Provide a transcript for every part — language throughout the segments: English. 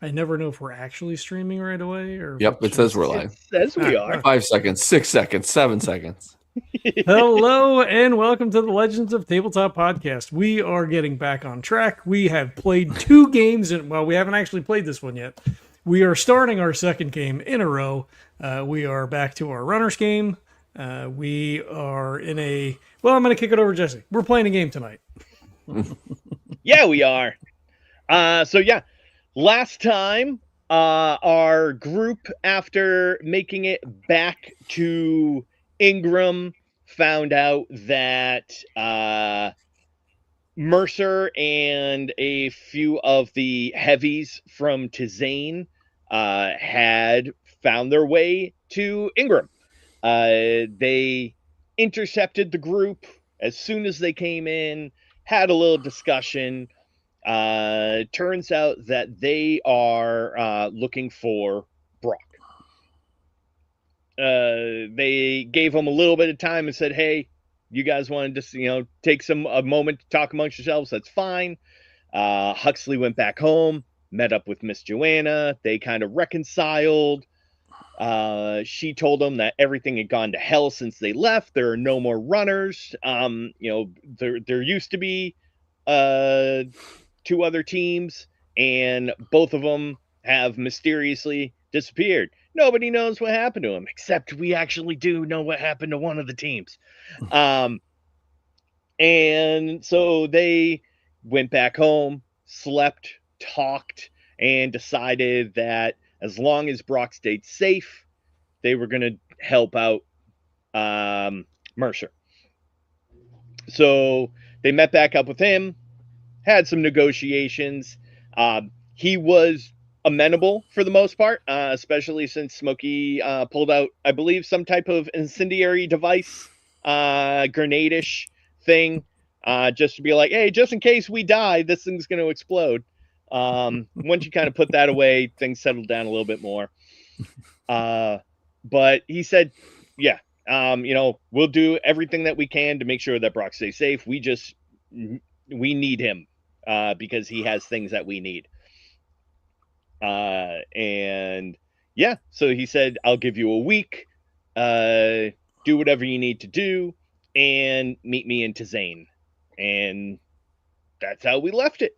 I never know if we're actually streaming right away or if Yep, it's it says we're just... live. It says we are. 5 seconds, 6 seconds, 7 seconds. Hello and welcome to the Legends of Tabletop podcast. We are getting back on track. We have played 2 games, and well, we haven't actually played this one yet. We are starting our second game in a row. We are back to our runners game. We are in a... Well, I'm going to kick it over to Jesse. We're playing a game tonight. Yeah, we are. Last time, our group, after making it back to Ingrahm, found out that Mercer and a few of the heavies from Tizane had found their way to Ingrahm. They intercepted the group as soon as they came in, had a little discussion. Turns out that they are looking for Brock. They gave him a little bit of time and said, hey, you guys want to just, take a moment to talk amongst yourselves. That's fine. Huxley went back home, met up with Miss Joanna. They kind of reconciled. She told them that everything had gone to hell since they left. There are no more runners. There used to be 2 other teams, and both of them have mysteriously disappeared. Nobody knows what happened to them, except we actually do know what happened to one of the teams. And so they went back home, slept, talked, and decided that as long as Brock stayed safe, they were going to help out Mercer. So they met back up with him, had some negotiations. He was amenable for the most part, especially since Smokey pulled out, I believe, some type of incendiary device, grenade-ish thing, just to be like, hey, just in case we die, this thing's going to explode. Once you kind of put that away, things settled down a little bit more. But he said, yeah, we'll do everything that we can to make sure that Brock stays safe. We need him. Because he has things that we need. And yeah, so he said, I'll give you a week, do whatever you need to do, and meet me in Tizane. And that's how we left it.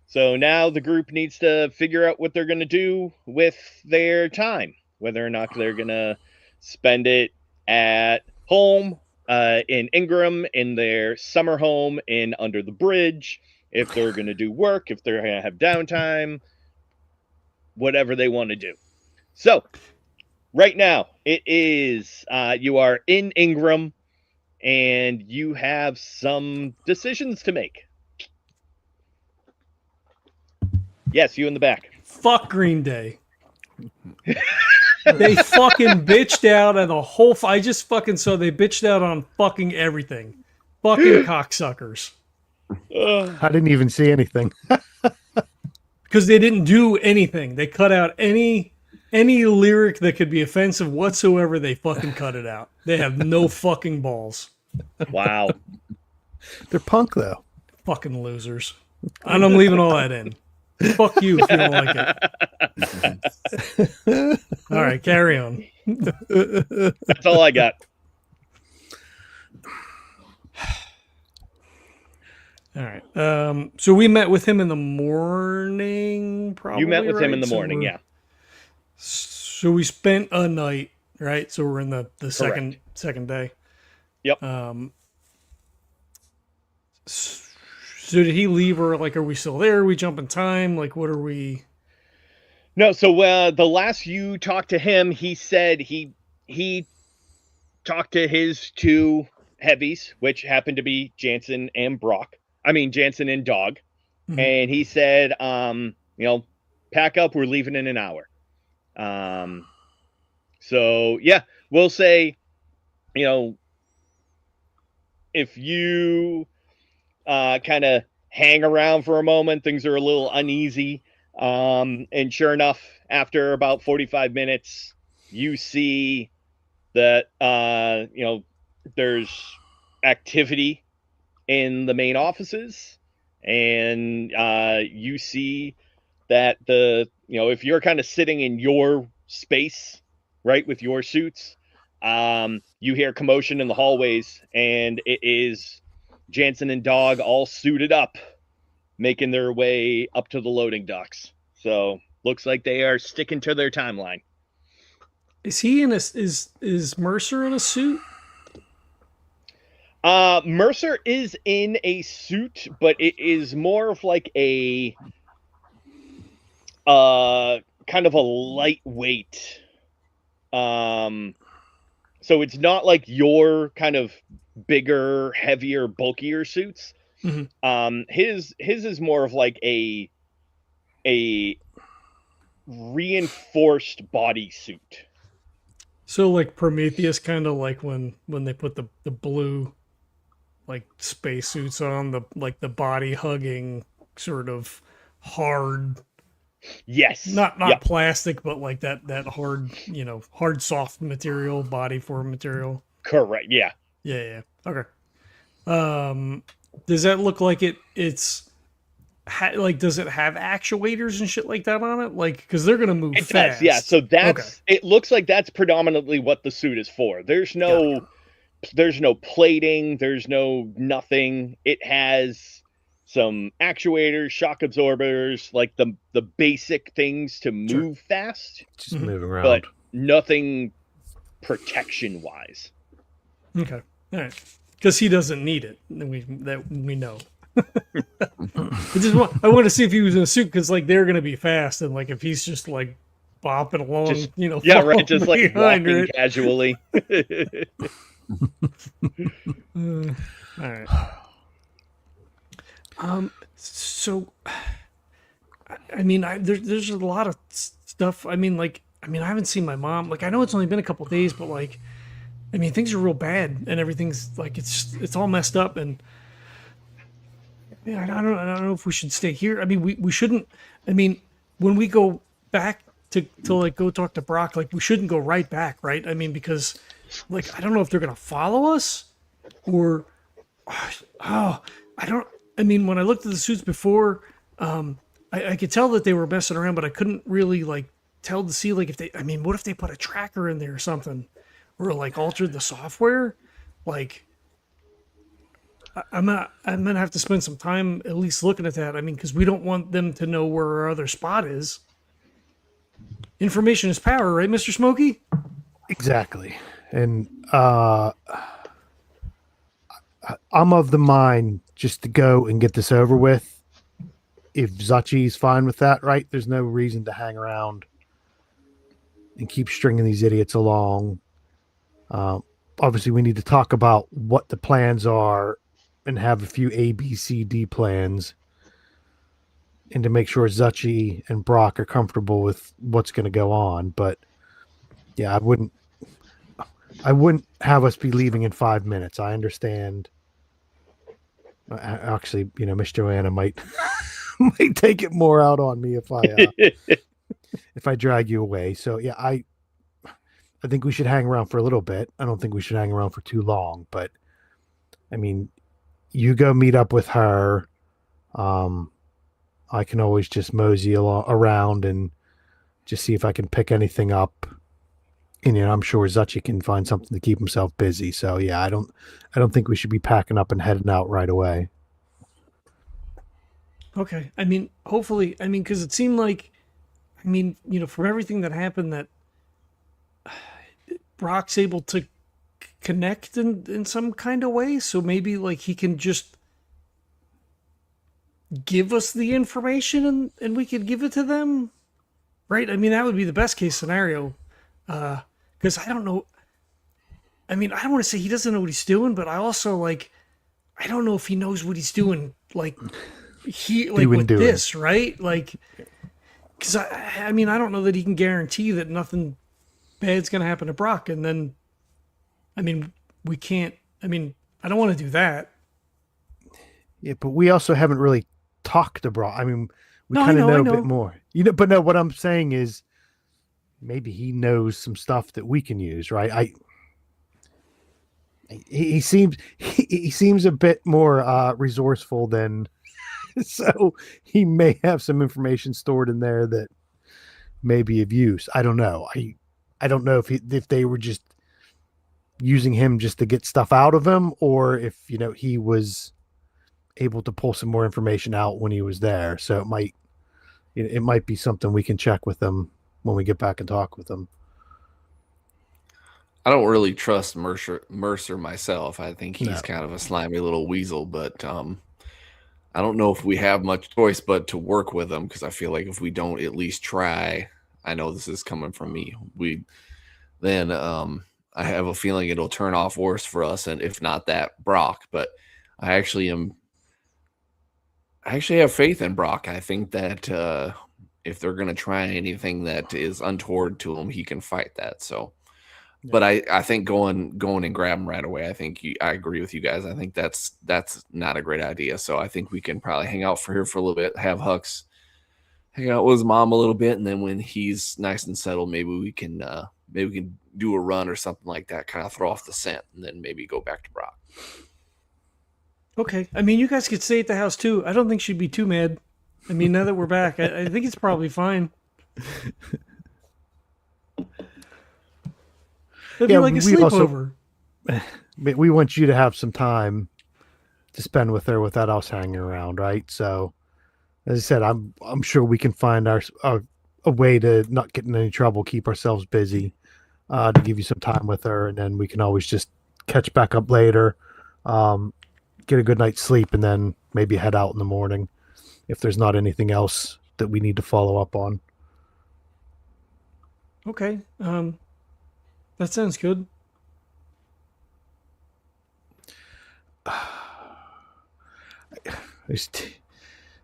So now the group needs to figure out what they're going to do with their time, whether or not they're going to spend it at home, in Ingrahm, in their summer home in Under the Bridge, if they're going to do work, if they're going to have downtime, whatever they want to do. So right now it is, you are in Ingrahm and you have some decisions to make. Yes, you in the back. Fuck Green Day. They fucking bitched out on the whole... I just fucking saw they bitched out on fucking everything. Fucking cocksuckers. I didn't even see anything. Because they didn't do anything. They cut out any lyric that could be offensive whatsoever. They fucking cut it out. They have no fucking balls. Wow. They're punk, though. Fucking losers. And I'm leaving all that in. Fuck you if you don't like it. All right, carry on. That's all I got. All right. So we met with him in the morning, probably. You met with him in the So morning, yeah. So we spent a night, right? So we're in the second day. Yep. So did he leave, or like, are we still there? Are we jumping time? Like, what are we? No, so the last you talked to him, he said he talked to his 2 heavies, which happened to be Jansen and Dog. Mm-hmm. And he said, pack up, we're leaving in an hour. So yeah, we'll say, if you kind of hang around for a moment, things are a little uneasy. And sure enough, after about 45 minutes, you see that, there's activity in the main offices. and you see that if you're kind of sitting in your space, right, with your suits, you hear commotion in the hallways, and it is Jansen and Dog all suited up, making their way up to the loading docks. So looks like they are sticking to their timeline. Is he in a is Mercer in a suit? Mercer is in a suit, but it is more of like a kind of a lightweight. So it's not like your kind of bigger, heavier, bulkier suits. Mm-hmm. His is more of like a reinforced bodysuit. So like Prometheus, kind of like when they put the blue like spacesuits on, the body hugging sort of hard. Yes. Not plastic, but like that hard, hard soft material, body form material. Correct. Yeah. Yeah. Okay. Does that look like it's does it have actuators and shit like that on it? Like, because they're gonna move fast. Does, yeah. So that's It looks like that's predominantly what the suit is for. There's no plating. There's no nothing. It has some actuators, shock absorbers, like the basic things to move fast. Just moving around, but nothing protection wise. Okay, all right, because he doesn't need it. We know. I want to see if he was in a suit, because like they're gonna be fast, and like if he's just like bopping along, just like walking casually. All right. So, I mean, there's a lot of stuff. I mean, I haven't seen my mom. Like, I know it's only been a couple of days, but like, I mean, things are real bad, and everything's like it's all messed up, and yeah, I don't know if we should stay here. I mean, we shouldn't. I mean, when we go back to like go talk to Brock, like we shouldn't go right back, right? I mean, because like I don't know if they're gonna follow us, or I don't. I mean, when I looked at the suits before, I could tell that they were messing around, but I couldn't really like tell to see like if they. I mean, what if they put a tracker in there or something, or like altered the software? Like, I'm gonna have to spend some time at least looking at that. I mean, because we don't want them to know where our other spot is. Information is power, right, Mr. Smokey? Exactly, and I'm of the mind just to go and get this over with. If Zuchy's fine with that, right? There's no reason to hang around and keep stringing these idiots along. Obviously, we need to talk about what the plans are and have a few A, B, C, D plans, and to make sure Zuchy and Brock are comfortable with what's going to go on. But yeah, I wouldn't have us be leaving in 5 minutes. I understand. Actually, Miss Joanna might take it more out on me if I drag you away. So yeah, I think we should hang around for a little bit. I don't think we should hang around for too long. But I mean, you go meet up with her. I can always just mosey around and just see if I can pick anything up. And I'm sure Zuchy can find something to keep himself busy. So yeah, I don't think we should be packing up and heading out right away. Okay. I mean, hopefully, because it seemed like, from everything that happened, that Brock's able to connect in some kind of way. So maybe like he can just give us the information and we could give it to them. Right. I mean, that would be the best case scenario. Because I don't know. I mean, I don't want to say he doesn't know what he's doing, but I also like, I don't know if he knows what he's doing. Like with this, right? Like, because I mean, I don't know that he can guarantee that nothing bad's going to happen to Brock. And then, I mean, we can't. I mean, I don't want to do that. Yeah, but we also haven't really talked to Brock. I mean, we kind of know a bit more. But no, what I'm saying is, maybe he knows some stuff that we can use, right? He seems a bit more resourceful than So he may have some information stored in there that may be of use. I don't know. I don't know if they were just using him just to get stuff out of him, or if he was able to pull some more information out when he was there. So it might be something we can check with them when we get back and talk with them. I don't really trust Mercer myself. I think he's kind of a slimy little weasel, but I don't know if we have much choice but to work with him, because I feel like if we don't at least try, I know this is coming from me, then I have a feeling it'll turn off worse for us, and if not that, Brock. But I actually have faith in Brock. I think that if they're going to try anything that is untoward to him, he can fight that. So, yeah. But I think going and grab him right away, I agree with you guys. I think that's not a great idea. So I think we can probably hang out for a little bit, have Hux hang out with his mom a little bit, and then when he's nice and settled, maybe we can do a run or something like that, kind of throw off the scent, and then maybe go back to Brock. Okay. I mean, you guys could stay at the house too. I don't think she'd be too mad. I mean, now that we're back, I think it's probably fine. It'd be like a sleepover. We want you to have some time to spend with her without us hanging around, right? So, as I said, I'm sure we can find a way to not get in any trouble, keep ourselves busy, to give you some time with her, and then we can always just catch back up later, get a good night's sleep, and then maybe head out in the morning if there's not anything else that we need to follow up on. Okay. That sounds good.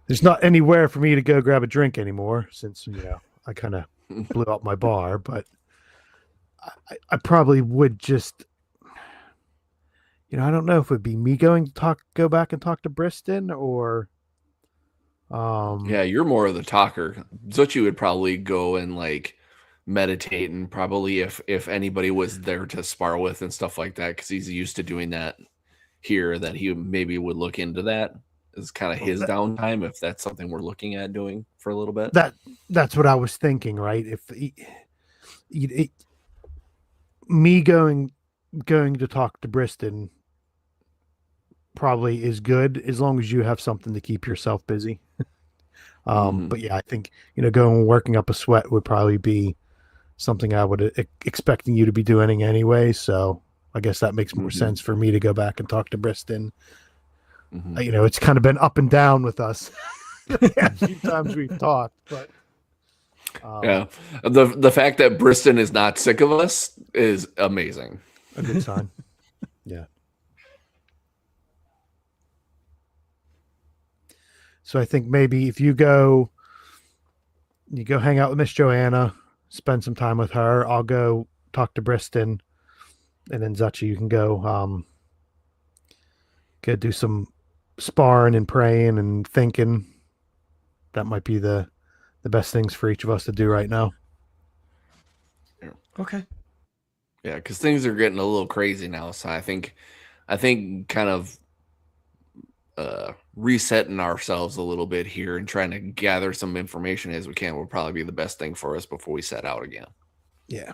There's not anywhere for me to go grab a drink anymore, since I kind of blew out my bar, but I probably would just, I don't know if it would be me go back and talk to Briston, or yeah, you're more of the talker. Zuchy would probably go and meditate, and probably if anybody was there to spar with and stuff like that, because he's used to doing that here, that he maybe would look into that as kind of his downtime, if that's something we're looking at doing for a little bit. That's what I was thinking, right? If me going to talk to Briston probably is good, as long as you have something to keep yourself busy. But yeah, I think going and working up a sweat would probably be something I would expecting you to be doing anyway. So I guess that makes more sense for me to go back and talk to Briston. It's kind of been up and down with us a few times we've talked, but yeah, the fact that Briston is not sick of us is amazing. A good sign. Yeah. So I think maybe if you go hang out with Miss Joanna, spend some time with her. I'll go talk to Briston, and then Zuchy, you can go do some sparring and praying and thinking. That might be the best things for each of us to do right now. Okay. Yeah, because things are getting a little crazy now. So I think kind of resetting ourselves a little bit here and trying to gather some information as we can will probably be the best thing for us before we set out again. Yeah.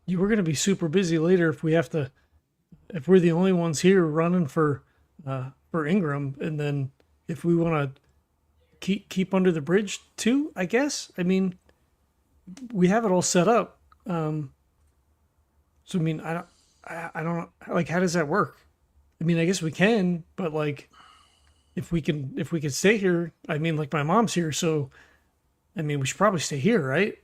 You were going to be super busy later if we're the only ones here running for Ingrahm, and then if we want to keep under the bridge too, I guess. I mean, we have it all set up. So I mean, I don't how does that work? I mean, I guess we can, but if we can stay here, I mean, my mom's here, so I mean, we should probably stay here, right?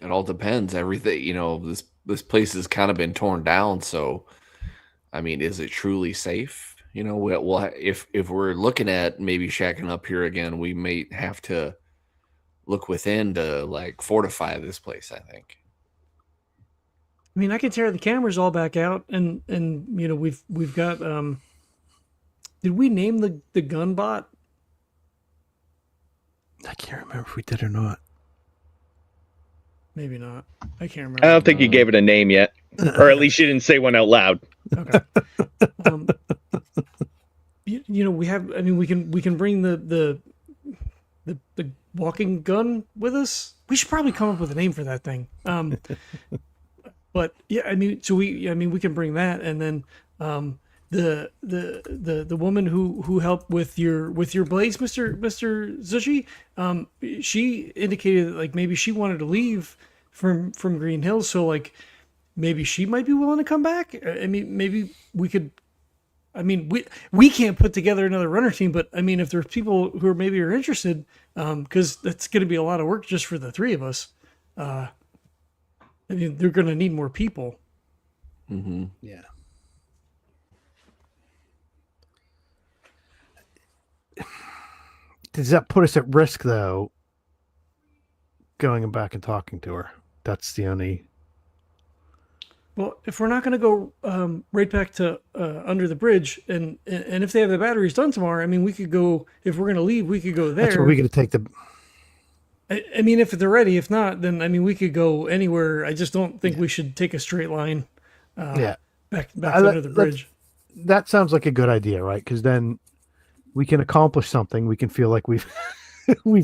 It all depends. Everything, this place has kind of been torn down. So, I mean, is it truly safe? Well, if we're looking at maybe shacking up here again, we may have to look within to fortify this place, I think. I mean, I could tear the cameras all back out, and we've got. Did we name the gun bot? I can't remember if we did or not. Maybe not. I can't remember. I don't think you gave it a name yet, or at least you didn't say one out loud. Okay. we have. I mean, we can bring the walking gun with us. We should probably come up with a name for that thing. But yeah, I mean, we can bring that, and then the woman who helped with your blades, Mr. Zuchy, she indicated that like maybe she wanted to leave from Green Hills, so like maybe she might be willing to come back. I mean, maybe we could. I mean, we can't put together another runner team, but I mean, if there's people who are interested, because that's going to be a lot of work just for the three of us. I mean, they're going to need more people. Mm-hmm. Yeah. Does that put us at risk, though, going back and talking to her? That's the only... Well, if we're not going to go right back to under the bridge, and if they have the batteries done tomorrow, I mean, we could go, if we're going to leave, we could go there. That's where we could take the... I mean, if they're ready. If not, then, I mean, we could go anywhere. I just don't think we should take a straight line back to under the bridge. That sounds like a good idea, right? Because then we can accomplish something. We can feel like we've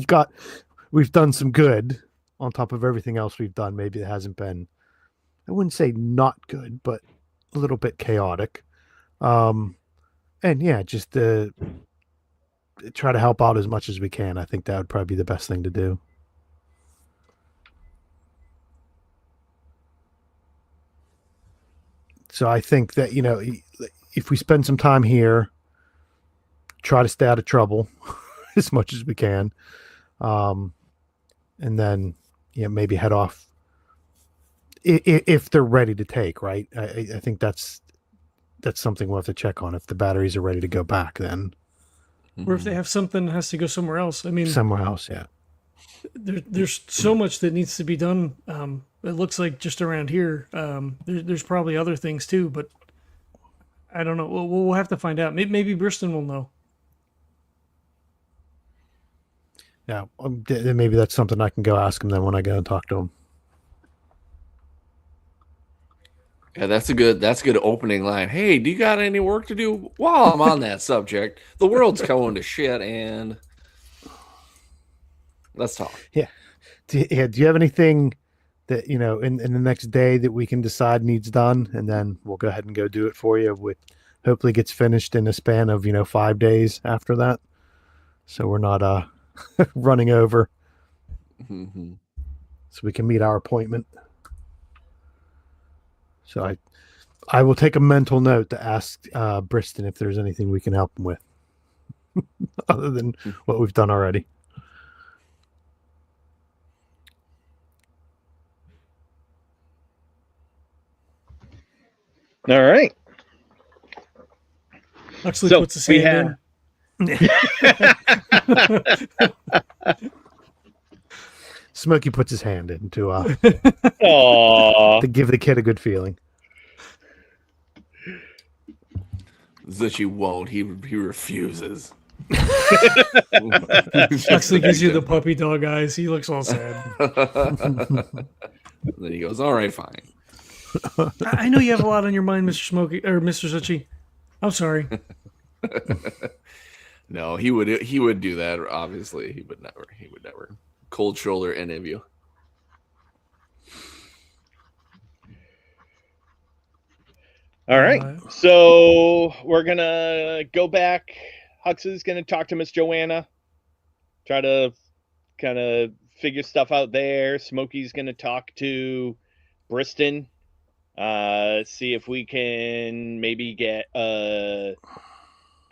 done some good on top of everything else we've done. Maybe it hasn't been, I wouldn't say not good, but a little bit chaotic. And yeah, just try to help out as much as we can. I think that would probably be the best thing to do. So I think that, if we spend some time here, try to stay out of trouble as much as we can. And then, maybe head off if they're ready to take, right? I think that's something we'll have to check on. If the batteries are ready to go back, then. Or if they have something that has to go somewhere else. I mean, somewhere else, yeah. There's so much that needs to be done. It looks like just around here. There's probably other things too, but I don't know. We'll have to find out. Maybe Briston will know. Yeah, maybe that's something I can go ask him then when I go and talk to him. Yeah, that's a good opening line. Hey, do you got any work to do? While I'm on that subject, the world's going to shit, and let's talk. Yeah. Do you have anything that, in the next day that we can decide needs done, and then we'll go ahead and go do it for you, with hopefully gets finished in a span of 5 days after that, so we're not running over. Mm-hmm. So we can meet our appointment. So I will take a mental note to ask Briston if there's anything we can help him with other than what we've done already. All right. Huxley So puts his hand in. Smokey puts his hand in to Aww. to give the kid a good feeling. Zuchy won't. He refuses. Huxley gives you the puppy dog eyes. He looks all sad. Then he goes, "All right, fine." I know you have a lot on your mind, Mr. Smokey or Mr. Zuchy. I'm sorry. No, he would do that. Obviously, he would never cold shoulder any of you. All right. So we're going to go back. Huxley's going to talk to Miss Joanna. Try to kind of figure stuff out there. Smokey's going to talk to Briston. See if we can maybe get a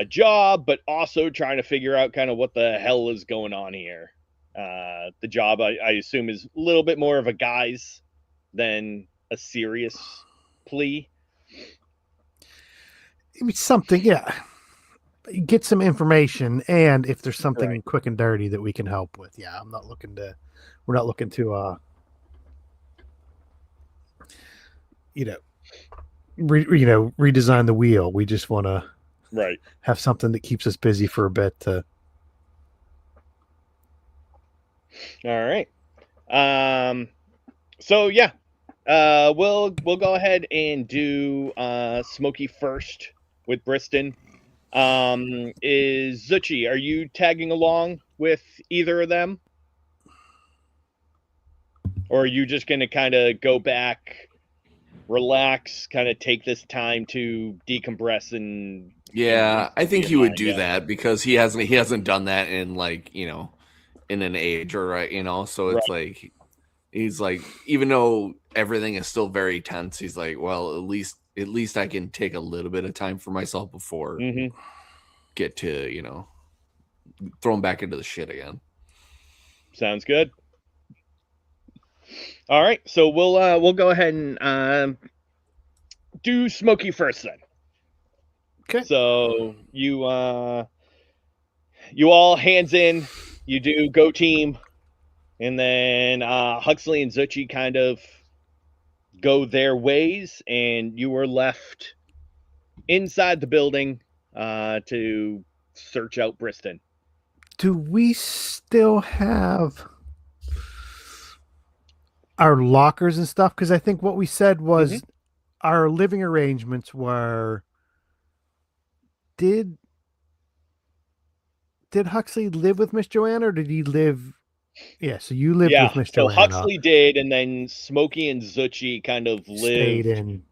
job, but also trying to figure out kind of what the hell is going on here. The job, I assume, is a little bit more of a guise than a serious plea. Something, yeah. Get some information, and if there's something quick and dirty that we can help with, yeah. We're not looking to redesign the wheel. We just want to have something that keeps us busy for a bit. All right. So yeah, we'll go ahead and do Smokey first with Briston. Is Zuchy, are you tagging along with either of them? Or are you just going to kind of go back, relax, kind of take this time to decompress and Yeah, I think he would do yeah. that because he hasn't done that in like, in an age or so it's like he's like, even though everything is still very tense, he's like, well, at least I can take a little bit of time for myself before get to, throw him back into the shit again. Sounds good. All right, so we'll go ahead and do Smokey first then. Okay. So you all hands in, you do go team, and then Huxley and Zuchy kind of go their ways, and you are left inside the building to search out Briston. Do we still have our lockers and stuff? Because I think what we said was our living arrangements were. Did Huxley live with Miss Joanna, or did he live? Yeah, so you lived with Miss Joanna. So Huxley did, and then Smokey and Zuchy kind of lived in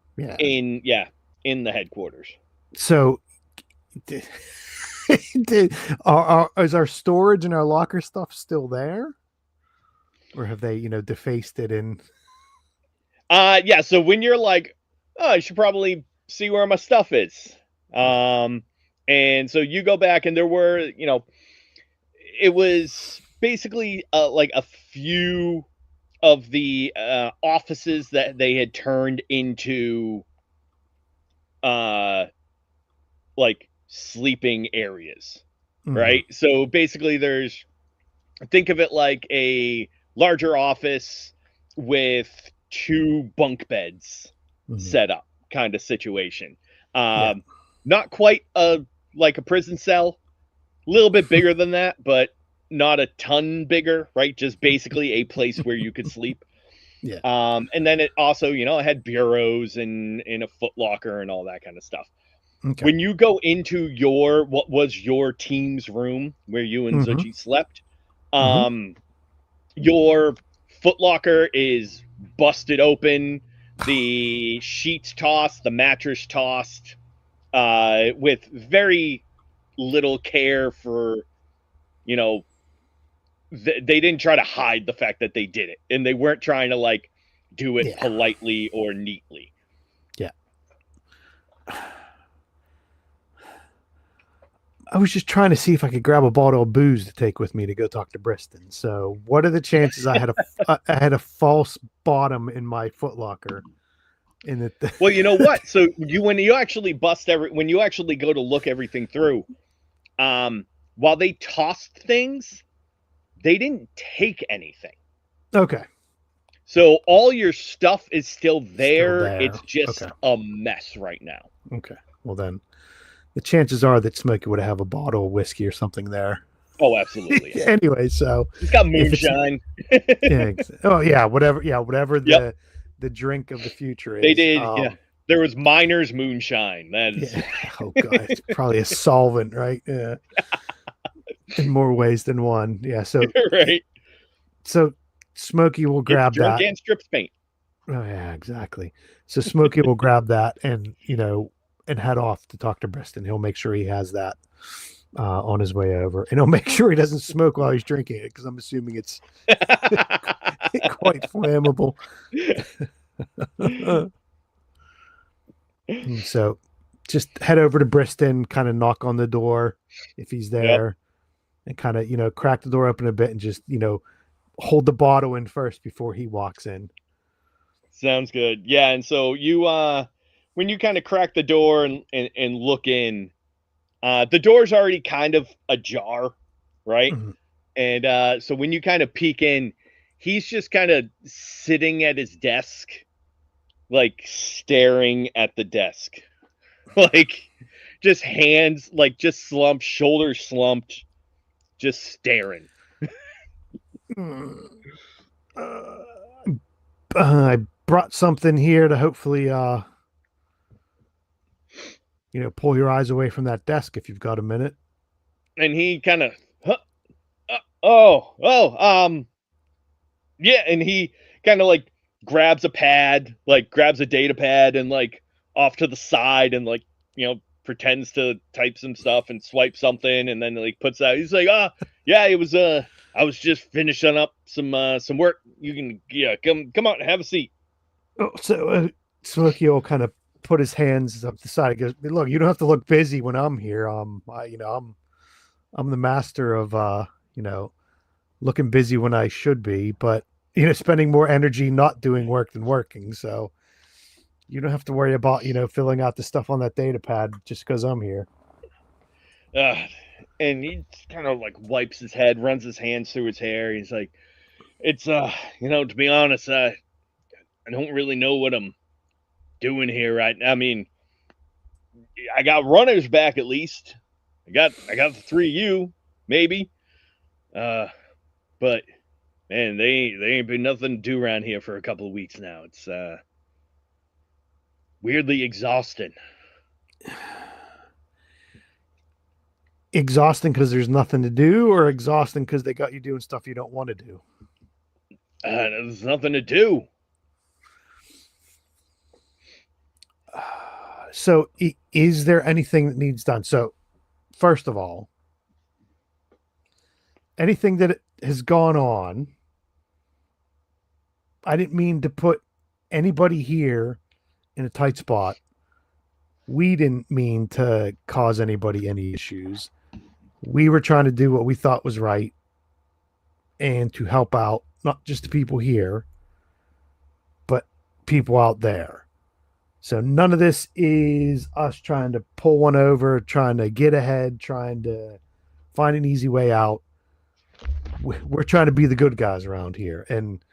the headquarters. So, is our storage and our locker stuff still there, or have they, defaced it? And yeah. So when you're like, oh, I should probably see where my stuff is. And so you go back, and there were, it was basically like a few of the offices that they had turned into like sleeping areas, right? So basically think of it like a larger office with 2 bunk beds set up kind of situation. Not quite like a prison cell, a little bit bigger than that, but not a ton bigger, right? Just basically a place where you could sleep. Yeah. And then it also, it had bureaus and a foot locker and all that kind of stuff. Okay. When you go into what was your team's room where you and Zuchy slept, your foot locker is busted open, the sheets tossed, the mattress tossed, with very little care for, they didn't try to hide the fact that they did it, and they weren't trying to like do it politely or neatly. Yeah. I was just trying to see if I could grab a bottle of booze to take with me to go talk to Briston. So what are the chances I had a false bottom in my foot locker? Well, you know what? So when you actually when you actually go to look everything through, while they tossed things, they didn't take anything. Okay. So all your stuff is still there. It's just a mess right now. Okay. Well, then the chances are that Smokey would have a bottle of whiskey or something there. Oh, absolutely. Yeah. Anyway, so he's got moonshine. Whatever the drink of the future is. They did. There was Miner's moonshine. That is. Oh god, it's probably a solvent, right? Yeah. In more ways than one. Yeah. So right. So Smokey will grab that and strips paint. Oh yeah, exactly. So Smokey will grab that and and head off to talk to Briston. He'll make sure he has that on his way over, and he'll make sure he doesn't smoke while he's drinking it, because I'm assuming it's quite flammable. So just head over to Briston, kind of knock on the door if he's there, and kind of crack the door open a bit, and just hold the bottle in first before he walks in. Sounds good. Yeah, and so you when you kind of crack the door and look in, the door's already kind of ajar, right? Mm-hmm. And so when you kind of peek in, he's just kind of sitting at his desk, like staring at the desk, like just hands, like just slumped, shoulders slumped, just staring. I brought something here to hopefully pull your eyes away from that desk if you've got a minute. And he kind of, yeah, and he kind of like grabs a pad, like grabs a data pad, and like off to the side, and like pretends to type some stuff and swipe something, and then like puts out. He's like, yeah, it was I was just finishing up some work. You can come out and have a seat. Oh, so Smokey will kind of put his hands up the side. He goes, "Look, you don't have to look busy when I'm here. I'm the master of looking busy when I should be, but spending more energy not doing work than working. So you don't have to worry about filling out the stuff on that data pad just because I'm here." And he kind of like wipes his head, runs his hands through his hair. He's like, "It's to be honest, I don't really know what I'm doing here right now. I mean, I got runners back at least. I got the three of you, maybe. But man, they ain't been nothing to do around here for a couple of weeks now. It's weirdly exhausting." Exhausting because there's nothing to do, or exhausting because they got you doing stuff you don't want to do? There's nothing to do. So is there anything that needs done? So first of all, anything that has gone on, I didn't mean to put anybody here in a tight spot. We didn't mean to cause anybody any issues. We were trying to do what we thought was right and to help out not just the people here, but people out there. So none of this is us trying to pull one over, trying to get ahead, trying to find an easy way out. We're trying to be the good guys around here. And,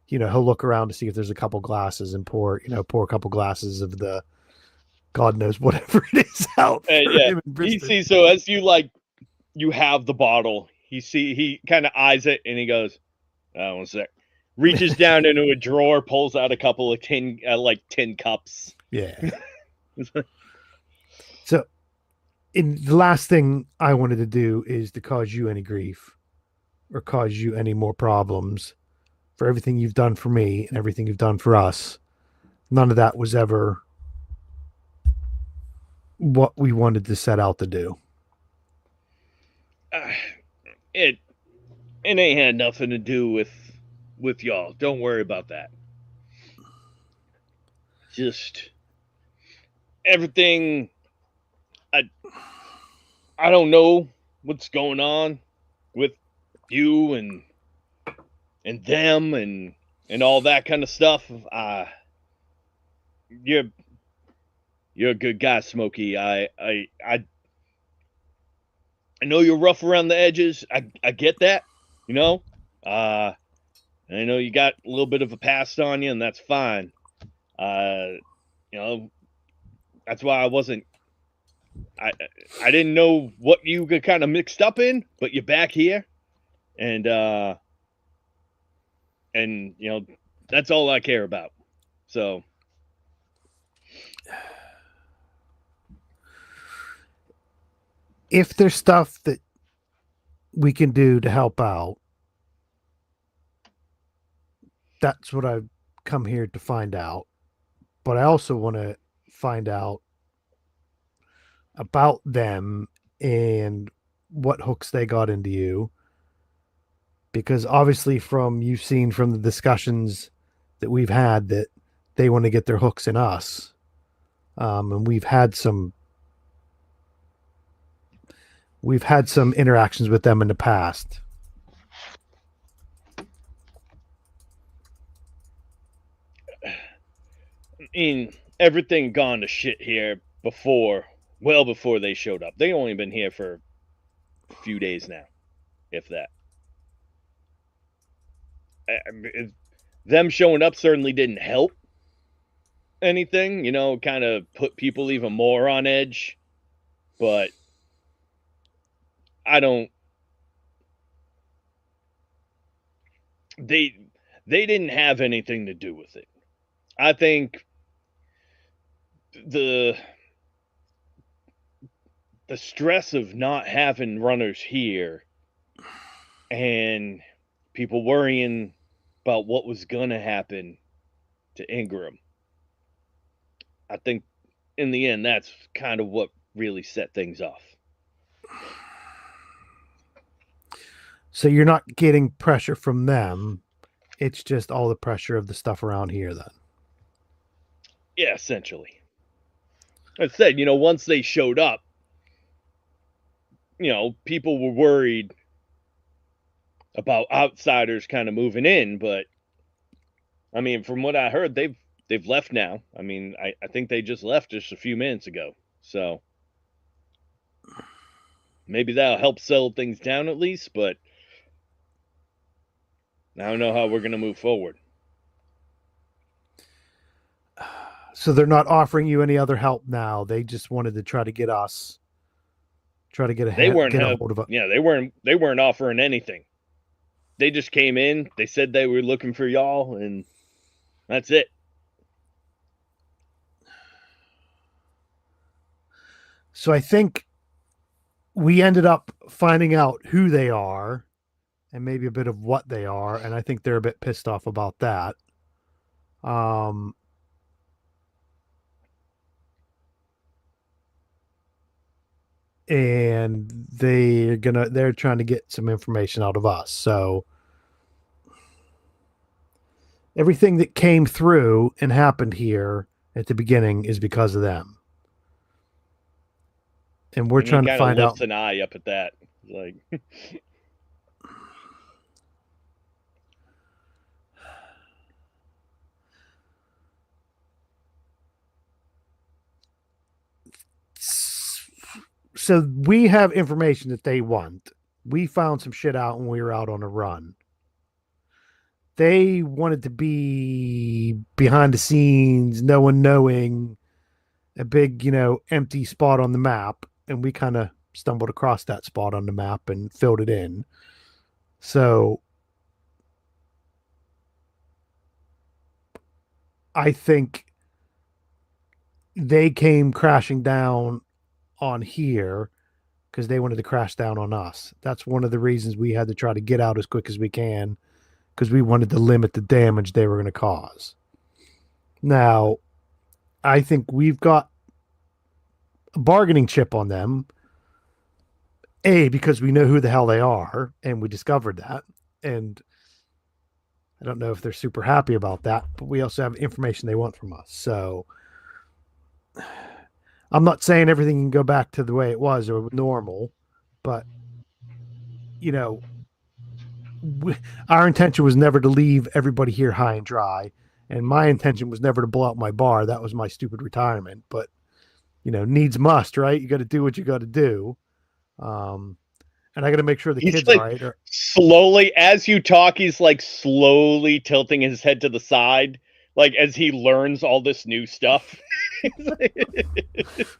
he'll look around to see if there's a couple glasses and pour a couple glasses of the God knows whatever it is out. Yeah, he sees. So as you have the bottle, he kind of eyes it and he goes, one sec. Reaches down into a drawer, pulls out a couple of tin cups. Yeah. So, the last thing I wanted to do is to cause you any grief or cause you any more problems for everything you've done for me and everything you've done for us. None of that was ever what we wanted to set out to do. It ain't had nothing to do with y'all. Don't worry about that. Just everything. I don't know what's going on with you and them and all that kind of stuff. You're a good guy, Smokey. I know you're rough around the edges. I get that, I know you got a little bit of a past on you, and that's fine. That's why I didn't know what you got kind of mixed up in, but you're back here, and that's all I care about. So if there's stuff that we can do to help out, that's what I've come here to find out. But I also want to find out about them and what hooks they got into you. Because obviously you've seen from the discussions that we've had that they want to get their hooks in us. And we've had some interactions with them in the past. I mean, everything gone to shit here before they showed up. They only been here for a few days now, if that. Them showing up certainly didn't help anything, kind of put people even more on edge. But they didn't have anything to do with it. I think the stress of not having runners here and people worrying about what was going to happen to Ingrahm, I think in the end, that's kind of what really set things off. So you're not getting pressure from them. It's just all the pressure of the stuff around here then. Yeah, essentially. I said, once they showed up, people were worried about outsiders kind of moving in, but I mean, from what I heard, they've left now. I mean, I think they just left just a few minutes ago. So maybe that'll help settle things down at least, but I don't know how we're going to move forward. So they're not offering you any other help now. They just wanted to try to get us, get a hold of it. Yeah, they weren't offering anything. They just came in. They said they were looking for y'all, and that's it. So I think we ended up finding out who they are and maybe a bit of what they are, and I think they're a bit pissed off about that. And they're trying to get some information out of us. So everything that came through and happened here at the beginning is because of them. And we're trying to find out. An eye up at that. Like so we have information that they want. We found some shit out when we were out on a run. They wanted to be behind the scenes, no one knowing, a big, empty spot on the map. And we kind of stumbled across that spot on the map and filled it in. So I think they came crashing down on here because they wanted to crash down on us. That's one of the reasons we had to try to get out as quick as we can, because we wanted to limit the damage they were going to cause. Now, I think we've got a bargaining chip on them. A, because we know who the hell they are, and we discovered that. And I don't know if they're super happy about that, but we also have information they want from us. So I'm not saying everything can go back to the way it was or normal, but, our intention was never to leave everybody here high and dry. And my intention was never to blow out my bar. That was my stupid retirement. But, needs must, right? You got to do what you got to do. And I got to make sure the kids like, right. Slowly, as you talk, he's like slowly tilting his head to the side, like as he learns all this new stuff.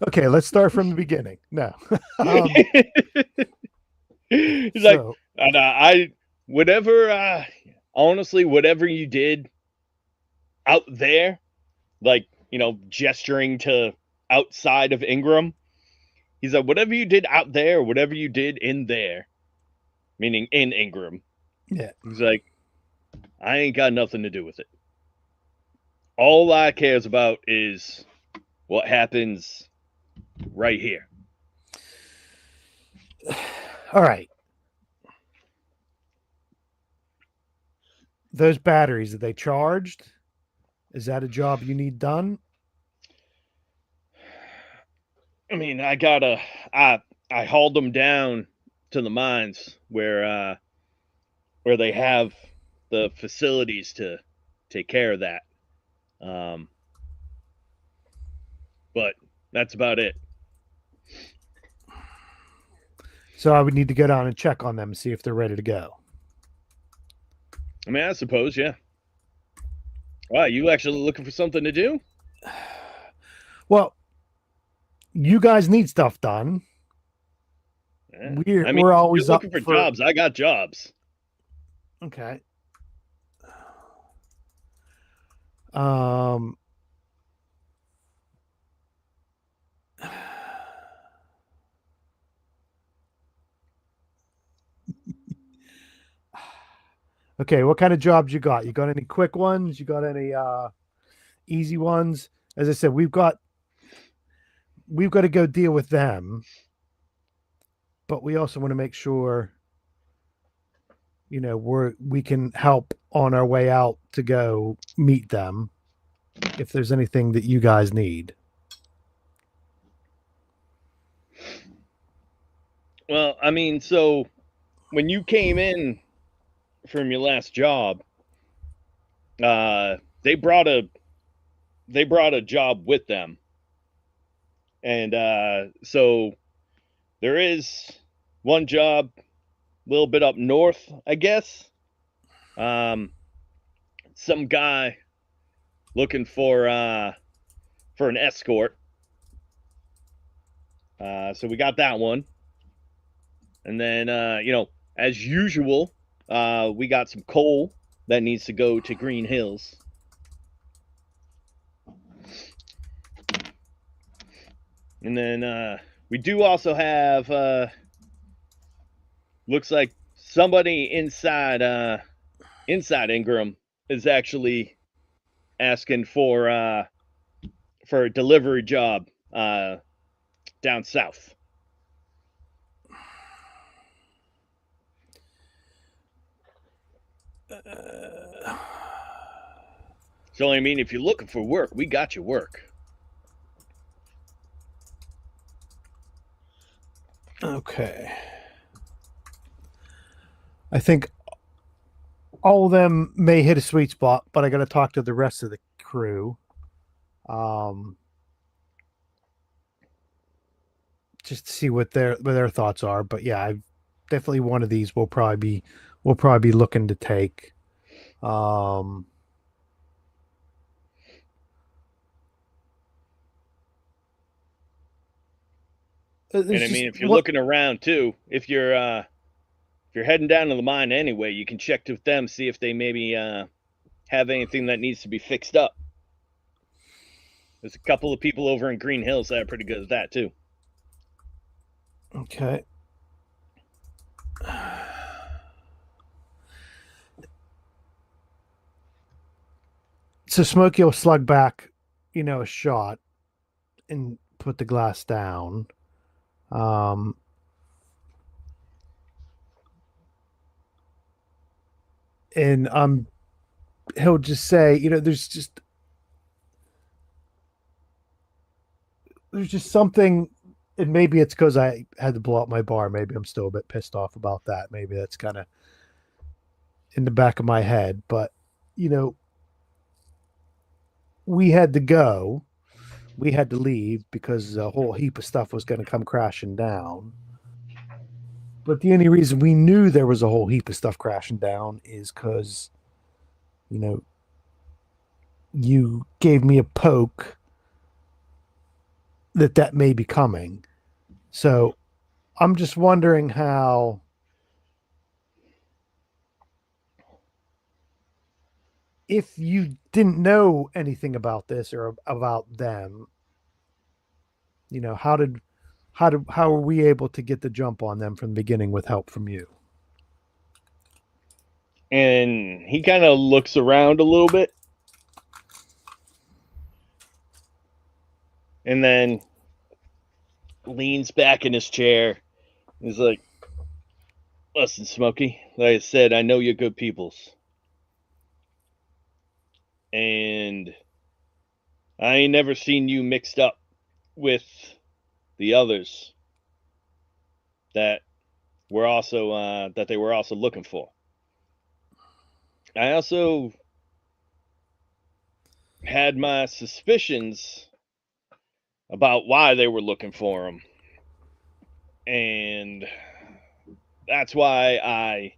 Okay, let's start from the beginning. No. He's like, and honestly, whatever you did out there, like, gesturing to outside of Ingrahm, he's like, whatever you did out there, whatever you did in there, meaning in Ingrahm. Yeah. He's like, I ain't got nothing to do with it. All I cares about is what happens right here. All right. Those batteries, are they charged? Is that a job you need done? I mean, I hauled them down to the mines where they have the facilities to take care of that. But that's about it. So I would need to go down and check on them and see if they're ready to go. I mean, I suppose, yeah. Wow, you actually looking for something to do? Well, you guys need stuff done. Yeah. We're always looking for jobs. I got jobs. Okay. Okay, what kind of jobs you got? You got any quick ones? You got any easy ones? As I said, we've got to go deal with them, but we also want to make sure we can help on our way out to go meet them if there's anything that you guys need. Well, I mean, so when you came in from your last job, they brought a job with them, and so there is one job a little bit up north, I guess. Some guy looking for an escort. So we got that one, and then as usual, we got some coal that needs to go to Green Hills. And then we do also have looks like somebody inside Ingrahm is actually asking for a delivery job down south. So I mean, if you're looking for work, we got you work. Okay. I think all of them may hit a sweet spot, but I got to talk to the rest of the crew. Just to see what their thoughts are. But yeah, I've definitely one of these we'll probably be looking to take. And I mean, if you're looking around too, if you're heading down to the mine anyway, you can check with them, see if they maybe have anything that needs to be fixed up. There's a couple of people over in Green Hills that are pretty good at that too. Okay. So Smokey will slug back, a shot and put the glass down. And he'll just say, there's just something, and maybe it's because I had to blow up my bar. Maybe I'm still a bit pissed off about that. Maybe that's kind of in the back of my head. But, we had to go. We had to leave because a whole heap of stuff was going to come crashing down. But the only reason we knew there was a whole heap of stuff crashing down is because, you gave me a poke that may be coming. So I'm just wondering how if you didn't know anything about this or about them, how are we able to get the jump on them from the beginning with help from you? And he kind of looks around a little bit, and then leans back in his chair. He's like, "Listen, Smokey, like I said, I know you're good peoples. And I ain't never seen you mixed up with the others that were also that they were also looking for. I also had my suspicions about why they were looking for him. And that's why I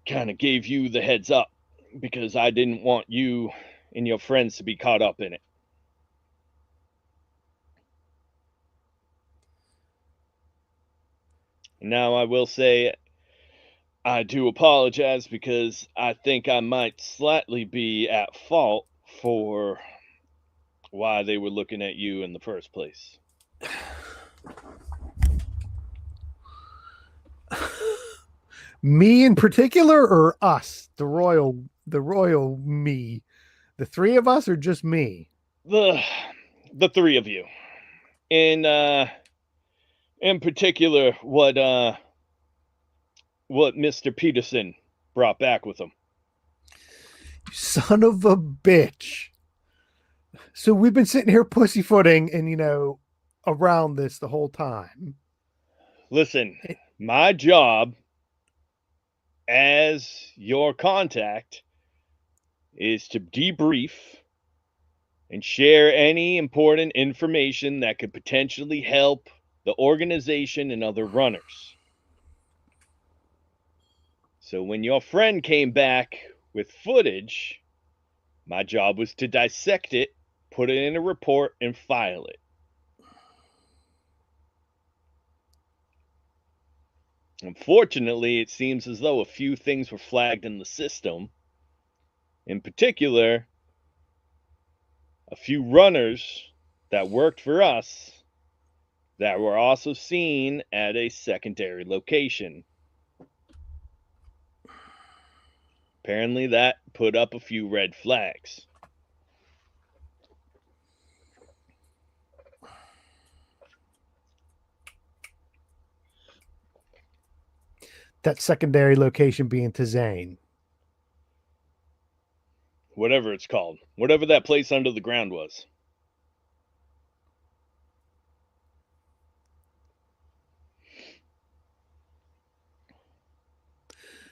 kind of gave you the heads up, because I didn't want you and your friends to be caught up in it. Now, I will say I do apologize, because I think I might slightly be at fault for why they were looking at you in the first place. Me in particular, or us, the royal me, the three of us, or just me? The three of you. In particular, what Mr. Peterson brought back with him. Son of a bitch. So we've been sitting here pussyfooting and, around this the whole time. Listen, my job as your contact is to debrief and share any important information that could potentially help the organization and other runners. So when your friend came back with footage, my job was to dissect it, put it in a report, and file it. Unfortunately, it seems as though a few things were flagged in the system. In particular, a few runners that worked for us that were also seen at a secondary location. Apparently, that put up a few red flags. That secondary location being Tizane. Whatever it's called. Whatever that place under the ground was.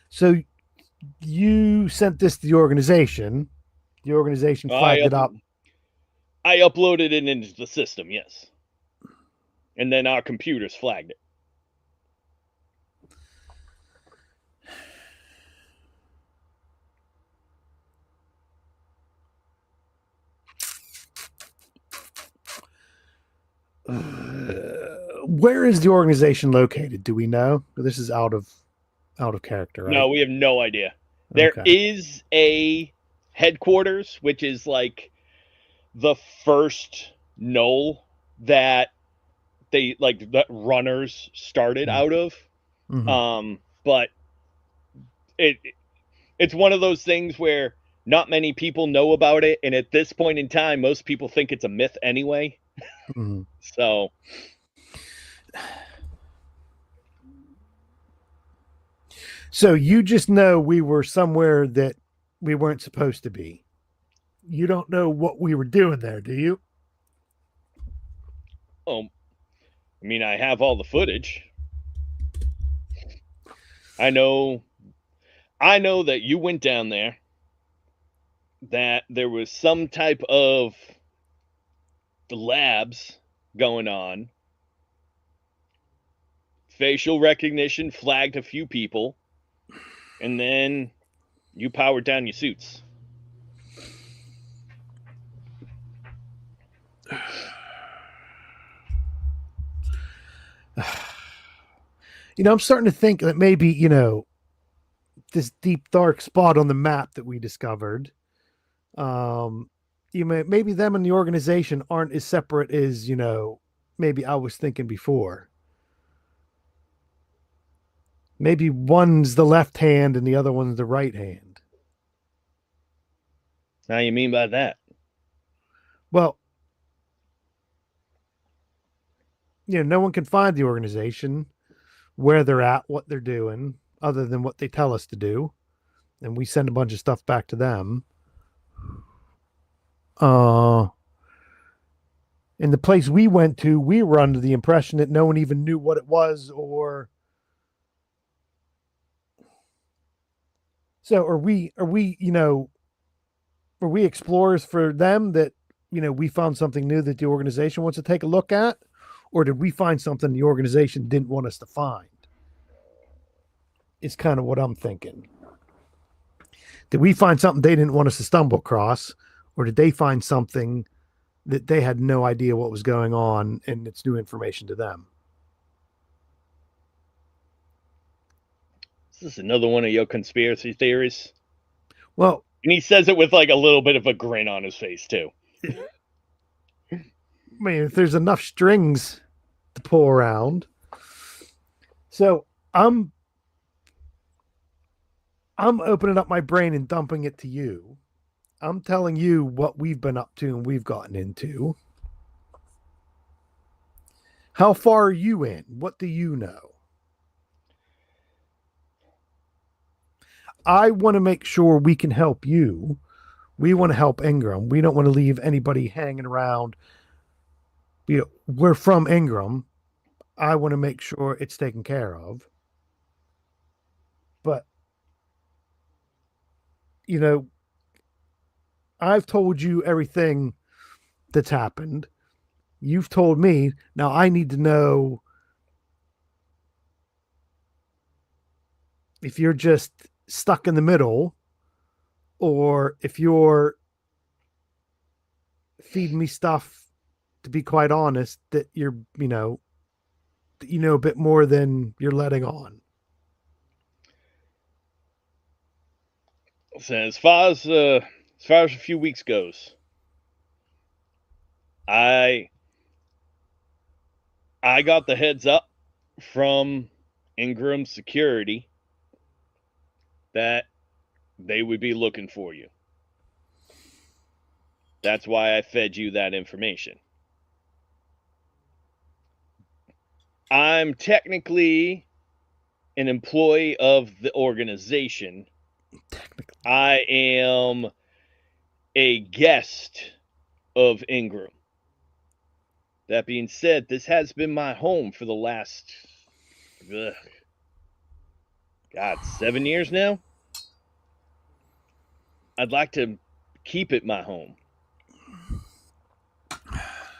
So you sent this to the organization. The organization flagged it up. I uploaded it into the system, yes. And then our computers flagged it. Where is the organization located? Do we know? This is out of character, right? No, we have no idea. There is a headquarters, which is like the first knoll that that runners started out of. Mm-hmm. But it's one of those things where not many people know about it, and at this point in time, most people think it's a myth anyway. Mm-hmm. So you just know we were somewhere that we weren't supposed to be. You don't know what we were doing there, do you? Oh, I mean, I have all the footage. I know that you went down there, that there was some type of the labs going on. Facial recognition flagged a few people, and then you powered down your suits. I'm starting to think that maybe, this deep dark spot on the map that we discovered, maybe them and the organization aren't as separate as, maybe I was thinking before. Maybe one's the left hand and the other one's the right hand. How you mean by that? Well, no one can find the organization, where they're at, what they're doing, other than what they tell us to do. And we send a bunch of stuff back to them. In the place we went to, we were under the impression that no one even knew what it was, or so are we explorers for them that, we found something new that the organization wants to take a look at? Or did we find something the organization didn't want us to find? It's kind of what I'm thinking. Did we find something they didn't want us to stumble across? Or did they find something that they had no idea what was going on and it's new information to them? Is this another one of your conspiracy theories? Well, and he says it with like a little bit of a grin on his face too. I mean, if there's enough strings to pull around. So I'm I'm opening up my brain and dumping it to you. I'm telling you what we've been up to and we've gotten into. How far are you in? What do you know? I want to make sure we can help you. We want to help Ingrahm. We don't want to leave anybody hanging around. We're from Ingrahm. I want to make sure it's taken care of. But, I've told you everything that's happened. You've told me. Now I need to know if you're just stuck in the middle or if you're feeding me stuff, to be quite honest, that you're, a bit more than you're letting on. So as far as a few weeks goes, I got the heads up from Ingrahm Security that they would be looking for you. That's why I fed you that information. I'm technically an employee of the organization. Technically. I am a guest of Ingrahm. That being said, this has been my home for the last, 7 years now. I'd like to keep it my home.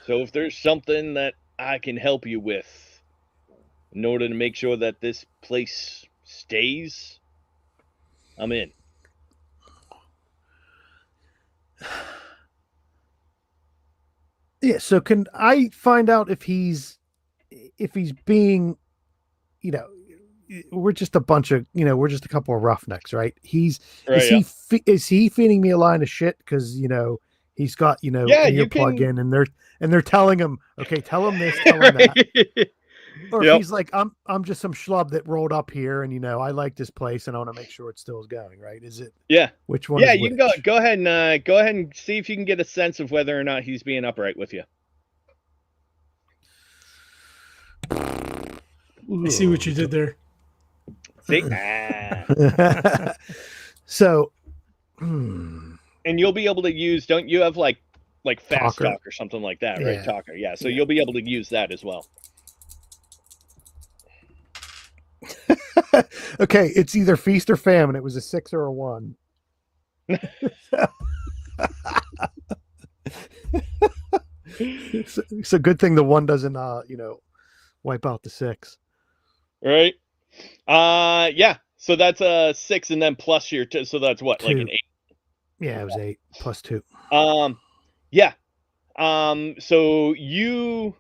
So if there's something that I can help you with in order to make sure that this place stays, I'm in. Yeah, so can I find out if he's being, we're just a bunch of, we're just a couple of roughnecks, right? Is he feeding me a line of shit because, he's got, an earplug in and they're telling him, okay, tell him this, tell him that. Or if he's like, I'm just some schlub that rolled up here and, I like this place and I want to make sure it still is going, right? Is it? Yeah. Which one? Yeah, is you which? can go ahead and see if you can get a sense of whether or not he's being upright with you. I see what you did there. See? So, and you'll be able to use, don't you have like fast talk or something like that, right? Talker. Yeah. So you'll be able to use that as well. Okay, it's either feast or famine. It was a 6 or a 1. It's a good thing the 1 doesn't, wipe out the 6. Right. Yeah. So that's a 6, and then plus your so that's what, 2. like an 8. Yeah, it was 8 plus 2. Yeah. So you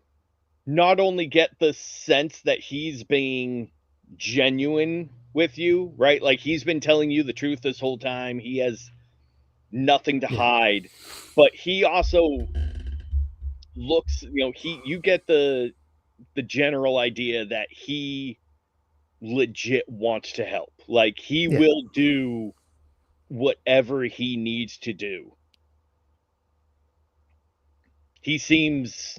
not only get the sense that he's being genuine with you, right? Like he's been telling you the truth this whole time. He has nothing to hide, but he also looks, you get the general idea that he legit wants to help. Like he will do whatever he needs to do. He seems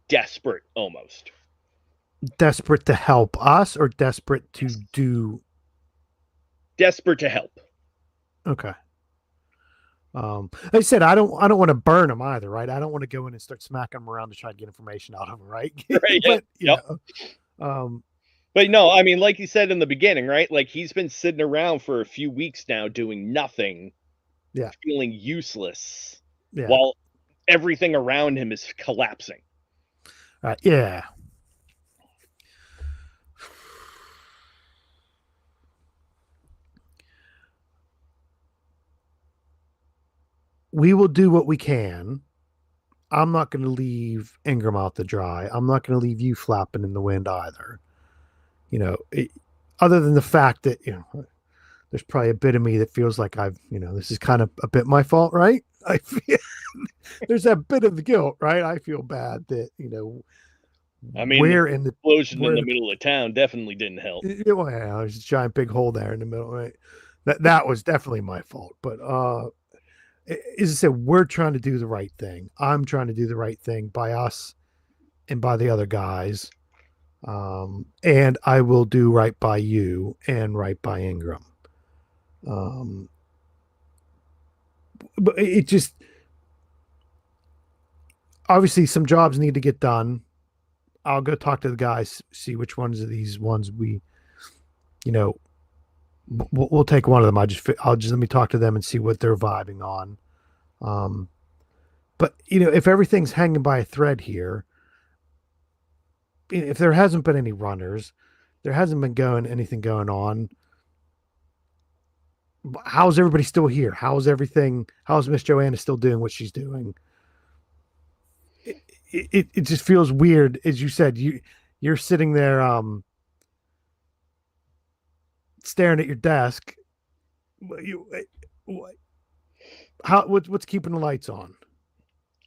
desperate almost. Desperate to help us or desperate to do? Desperate to help. Okay. Like I said, I don't want to burn him either, right? I don't want to go in and start smacking him around to try to get information out of him, right? Right. But no, I mean, like you said in the beginning, right? Like he's been sitting around for a few weeks now doing nothing, feeling useless, while everything around him is collapsing. Yeah. We will do what we can. I'm not going to leave Ingrahm out to dry. I'm not going to leave you flapping in the wind either. Other than the fact that, there's probably a bit of me that feels like this is kind of a bit my fault, right? I feel there's a bit of guilt, right? I feel bad that, I mean, we're in the explosion in the middle of town definitely didn't help. Well, there's a giant big hole there in the middle, right? That was definitely my fault. But as I said, we're trying to do the right thing. I'm trying to do the right thing by us and by the other guys. And I will do right by you and right by Ingrahm. But it just obviously some jobs need to get done. I'll go talk to the guys, see which ones of these ones we, we'll take one of them. I'll just let me talk to them and see what they're vibing on. But if everything's hanging by a thread here, if there hasn't been any runners, there hasn't been anything going on. How's everybody still here? How's Miss Joanna still doing what she's doing? It just feels weird. As you said, you're sitting there, staring at your desk. What's keeping the lights on?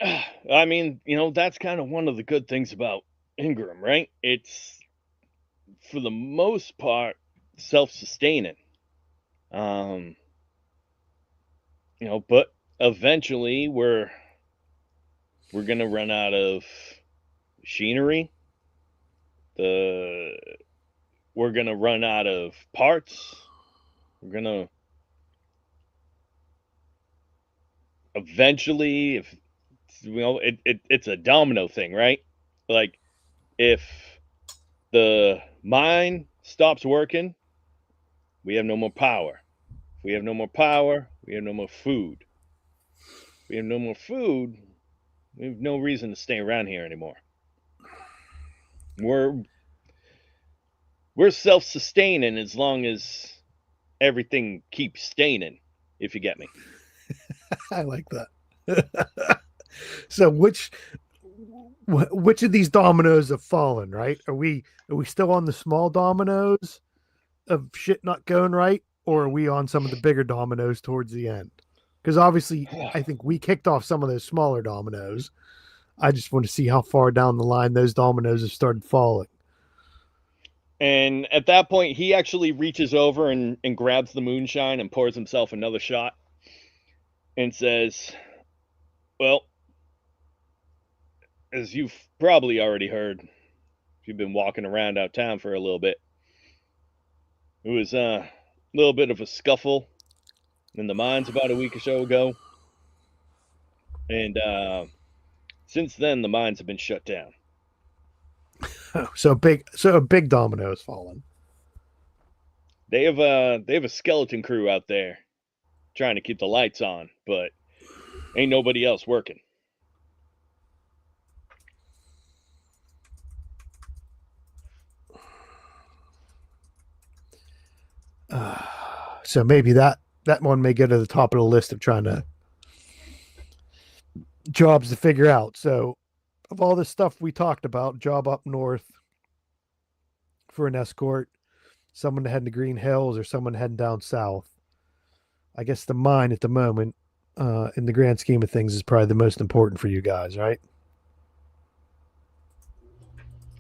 I mean, that's kind of one of the good things about Ingrahm, right? It's for the most part self-sustaining. But eventually we're gonna run out of machinery. We're gonna run out of parts. We're gonna eventually, if it's a domino thing, right? Like if the mine stops working, we have no more power. If we have no more power, we have no more food. If we have no more food, we have no reason to stay around here anymore. We're self-sustaining as long as everything keeps staining, if you get me. I like that. So which of these dominoes have fallen, right? Are we still on the small dominoes of shit not going right, or are we on some of the bigger dominoes towards the end? Because obviously I think we kicked off some of those smaller dominoes. I just want to see how far down the line those dominoes have started falling. And at that point, he actually reaches over and grabs the moonshine and pours himself another shot and says, well, as you've probably already heard, if you've been walking around out town for a little bit, it was a little bit of a scuffle in the mines about a week or so ago. And since then, the mines have been shut down. So a big domino has fallen. They have a skeleton crew out there trying to keep the lights on, but ain't nobody else working. So maybe that one may go to the top of the list of trying to jobs to figure out. So of all this stuff we talked about, job up north for an escort, someone heading to Green Hills or someone heading down south. I guess the mine at the moment, in the grand scheme of things, is probably the most important for you guys, right?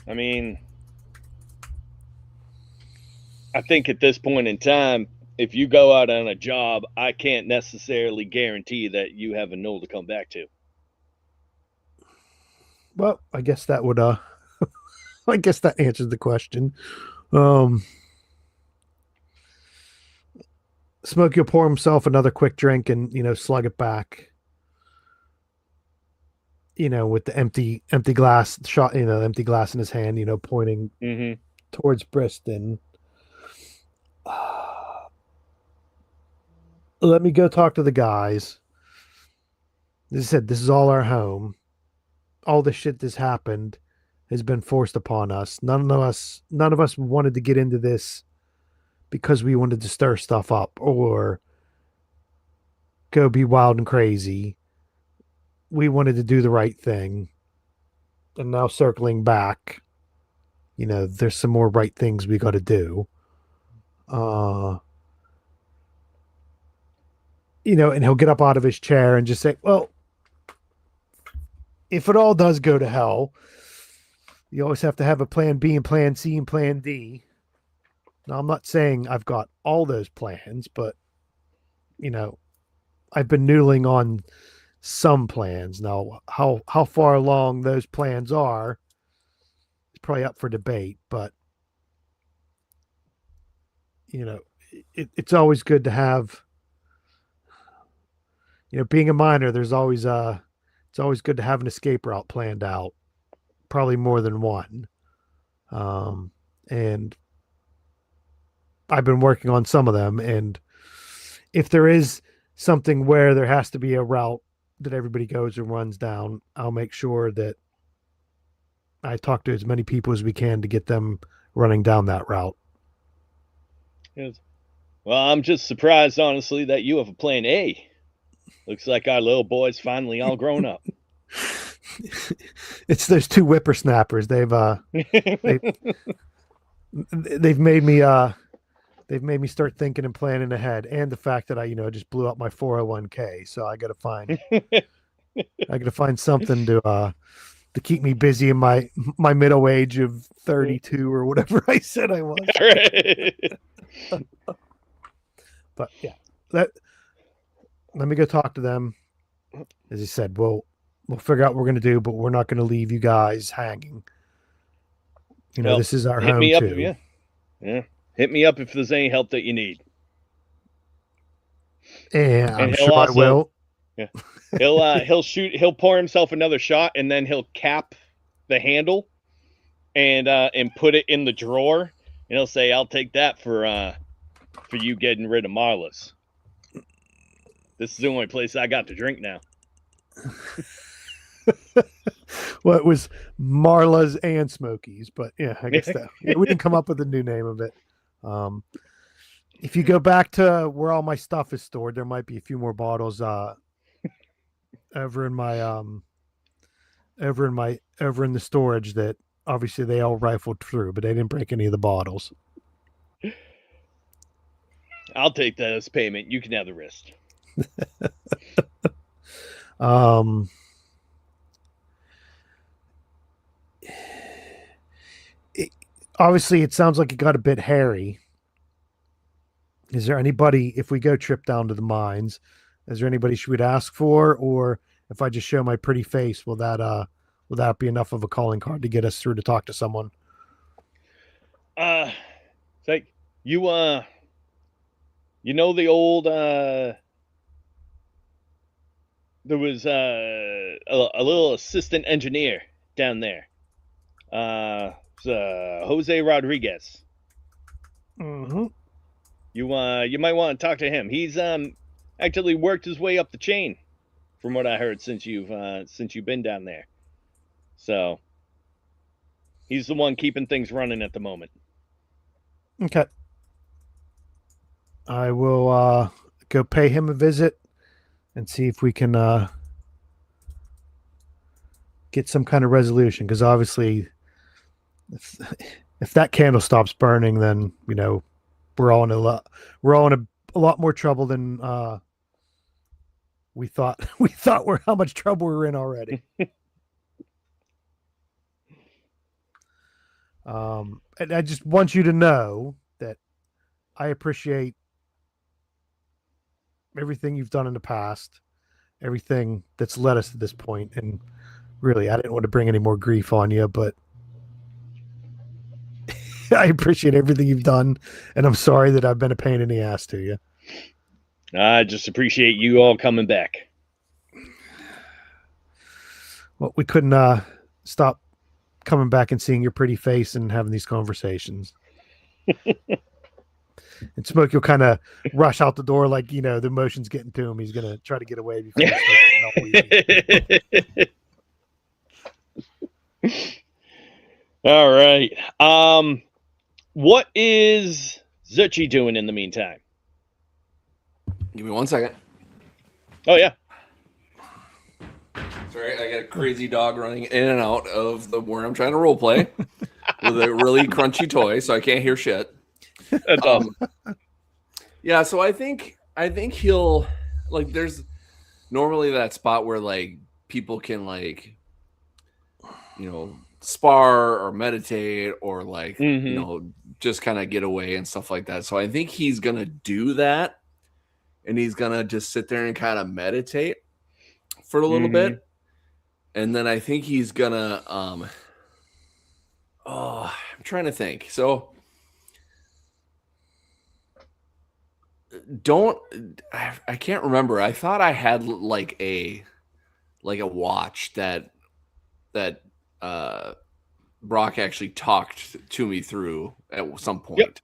I mean, I think at this point in time, if you go out on a job, I can't necessarily guarantee that you have a knoll to come back to. Well, I guess that would I guess that answers the question. Smokey will pour himself another quick drink and slug it back. With the empty glass shot, empty glass in his hand, pointing towards Briston. Let me go talk to the guys. As I said, this is all our home. All the shit that's happened has been forced upon us. None of us wanted to get into this because we wanted to stir stuff up or go be wild and crazy. We wanted to do the right thing. And now circling back, there's some more right things we got to do. And he'll get up out of his chair and just say, well, if it all does go to hell, you always have to have a plan B and plan C and plan D. Now, I'm not saying I've got all those plans, but I've been noodling on some plans. Now, how far along those plans are is probably up for debate, but it's always good to have, being a miner, it's always good to have an escape route planned out, probably more than one. And I've been working on some of them, and if there is something where there has to be a route that everybody goes and runs down, I'll make sure that I talk to as many people as we can to get them running down that route. Yes. Well, I'm just surprised, honestly, that you have a plan A. Looks like our little boy's finally all grown up. It's those two whippersnappers. They've made me start thinking and planning ahead, and the fact that I just blew up my 401k, so I got to find something to keep me busy in my middle age of 32 or whatever I said I was. But yeah, let me go talk to them. As he said, we'll figure out what we're going to do, but we're not going to leave you guys hanging. Well, this is our home too. Yeah. Hit me up if there's any help that you need. And I'm sure I will. Yeah. He'll pour himself another shot, and then he'll cap the handle and put it in the drawer, and he'll say, "I'll take that for you getting rid of Marla's. This is the only place I got to drink now." Well, it was Marla's and Smokey's, but yeah, I guess we didn't come up with a new name of it. If you go back to where all my stuff is stored, there might be a few more bottles over in the storage that obviously they all rifled through, but they didn't break any of the bottles. I'll take that as payment. You can have the rest. Obviously, it sounds like it got a bit hairy. Is there anybody, if we go trip down to the mines, is there anybody she would ask for, or if I just show my pretty face, will that be enough of a calling card to get us through to talk to someone? It's like the old there was a little assistant engineer down there. Jose Rodriguez. Mm-hmm. You might want to talk to him. He's actually worked his way up the chain, from what I heard, since you've been down there. So he's the one keeping things running at the moment. Okay. I will go pay him a visit and see if we can get some kind of resolution, because obviously if that candle stops burning, then we're all in a lot more trouble than we thought how much trouble we were in already. And I just want you to know that I appreciate everything you've done in the past, everything that's led us to this point. And really, I didn't want to bring any more grief on you, but I appreciate everything you've done, and I'm sorry that I've been a pain in the ass to you. I just appreciate you all coming back. Well, we couldn't stop coming back and seeing your pretty face and having these conversations. And Smokey will kind of rush out the door like, the emotion's getting to him. He's going to try to get away before he starts All right. What is Zuchy doing in the meantime? Give me 1 second. Oh, yeah. Sorry, I got a crazy dog running in and out of where I'm trying to role play with a really crunchy toy, so I can't hear shit. That's awesome. Yeah, so I think he'll, like, there's normally that spot where, like, people can, like, spar or meditate or, like, just kind of get away and stuff like that. So I think he's gonna do that and he's gonna just sit there and kind of meditate for a little bit, and then I think he's gonna I'm trying to think. So I can't remember. I thought I had like a watch that Brock actually talked to me through at some point. Yep.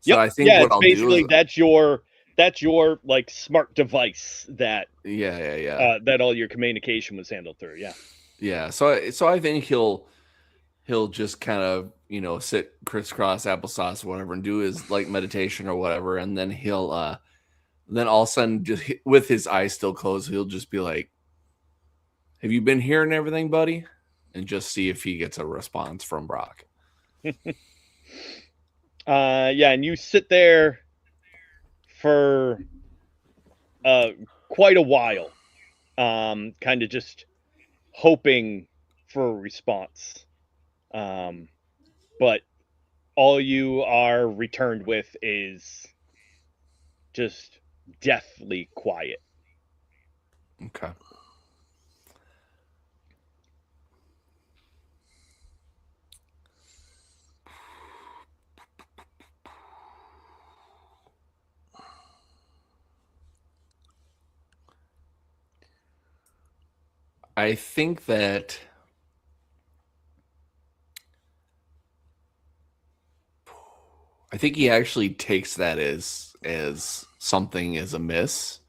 So I think what it's I'll basically do is that's your like smart device that yeah. that all your communication was handled through. Yeah. So I think he'll just kind of, sit crisscross applesauce or whatever and do his like meditation or whatever, and then he'll then all of a sudden, just with his eyes still closed, he'll just be like, "Have you been hearing everything, buddy?" And just see if he gets a response from Brock. And you sit there for quite a while, kind of just hoping for a response. But all you are returned with is just deathly quiet. Okay. I think that he actually takes that as something as a miss.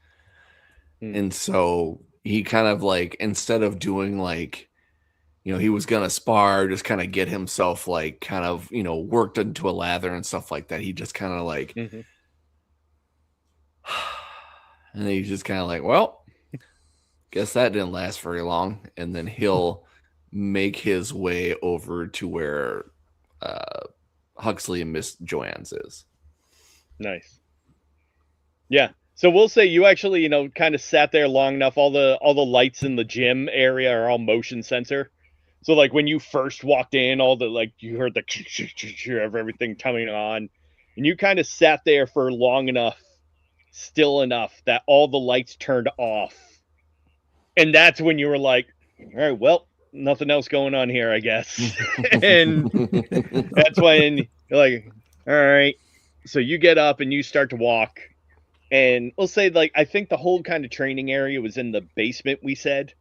And so he kind of like, instead of doing like, he was going to spar, just kind of get himself like kind of, worked into a lather and stuff like that. He just kind of like, and then he's just kind of like, well, guess that didn't last very long. And then he'll make his way over to where Huxley and Miss Joanne's is. Nice. Yeah. So we'll say you actually, kind of sat there long enough. All the lights in the gym area are all motion sensor. So like when you first walked in, all the like you heard the of everything coming on, and you kind of sat there for long enough, still enough that all the lights turned off. And that's when you were like, all right, well, nothing else going on here, I guess. And that's when you're like, all right. So you get up and you start to walk. And we'll say, like, I think the whole kind of training area was in the basement, we said,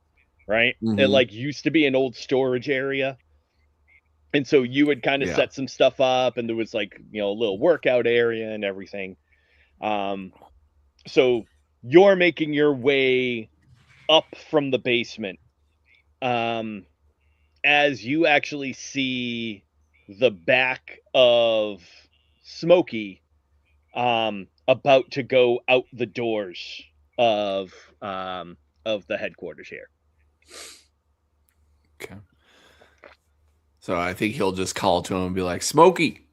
right? It, like, used to be an old storage area. And so you would kind of set some stuff up, and there was, like, a little workout area and everything. So you're making your way up from the basement. As you actually see the back of Smokey about to go out the doors of the headquarters here. Okay. So I think he'll just call to him and be like, Smokey.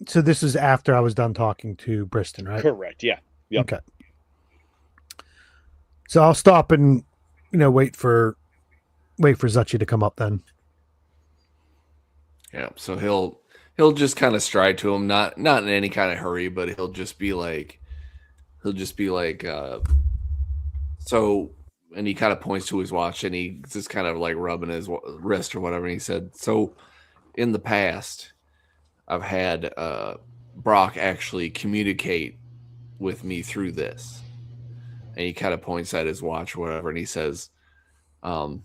So this is after I was done talking to Briston, right? Correct. Yeah. Yep. Okay. So I'll stop and wait for Zuchy to come up then. Yeah. So he'll just kind of stride to him, not in any kind of hurry, but he'll just be like, so, and he kind of points to his watch and he's just kind of like rubbing his wrist or whatever. And he said, so in the past, I've had Brock actually communicate with me through this. And he kind of points at his watch or whatever. And he says, I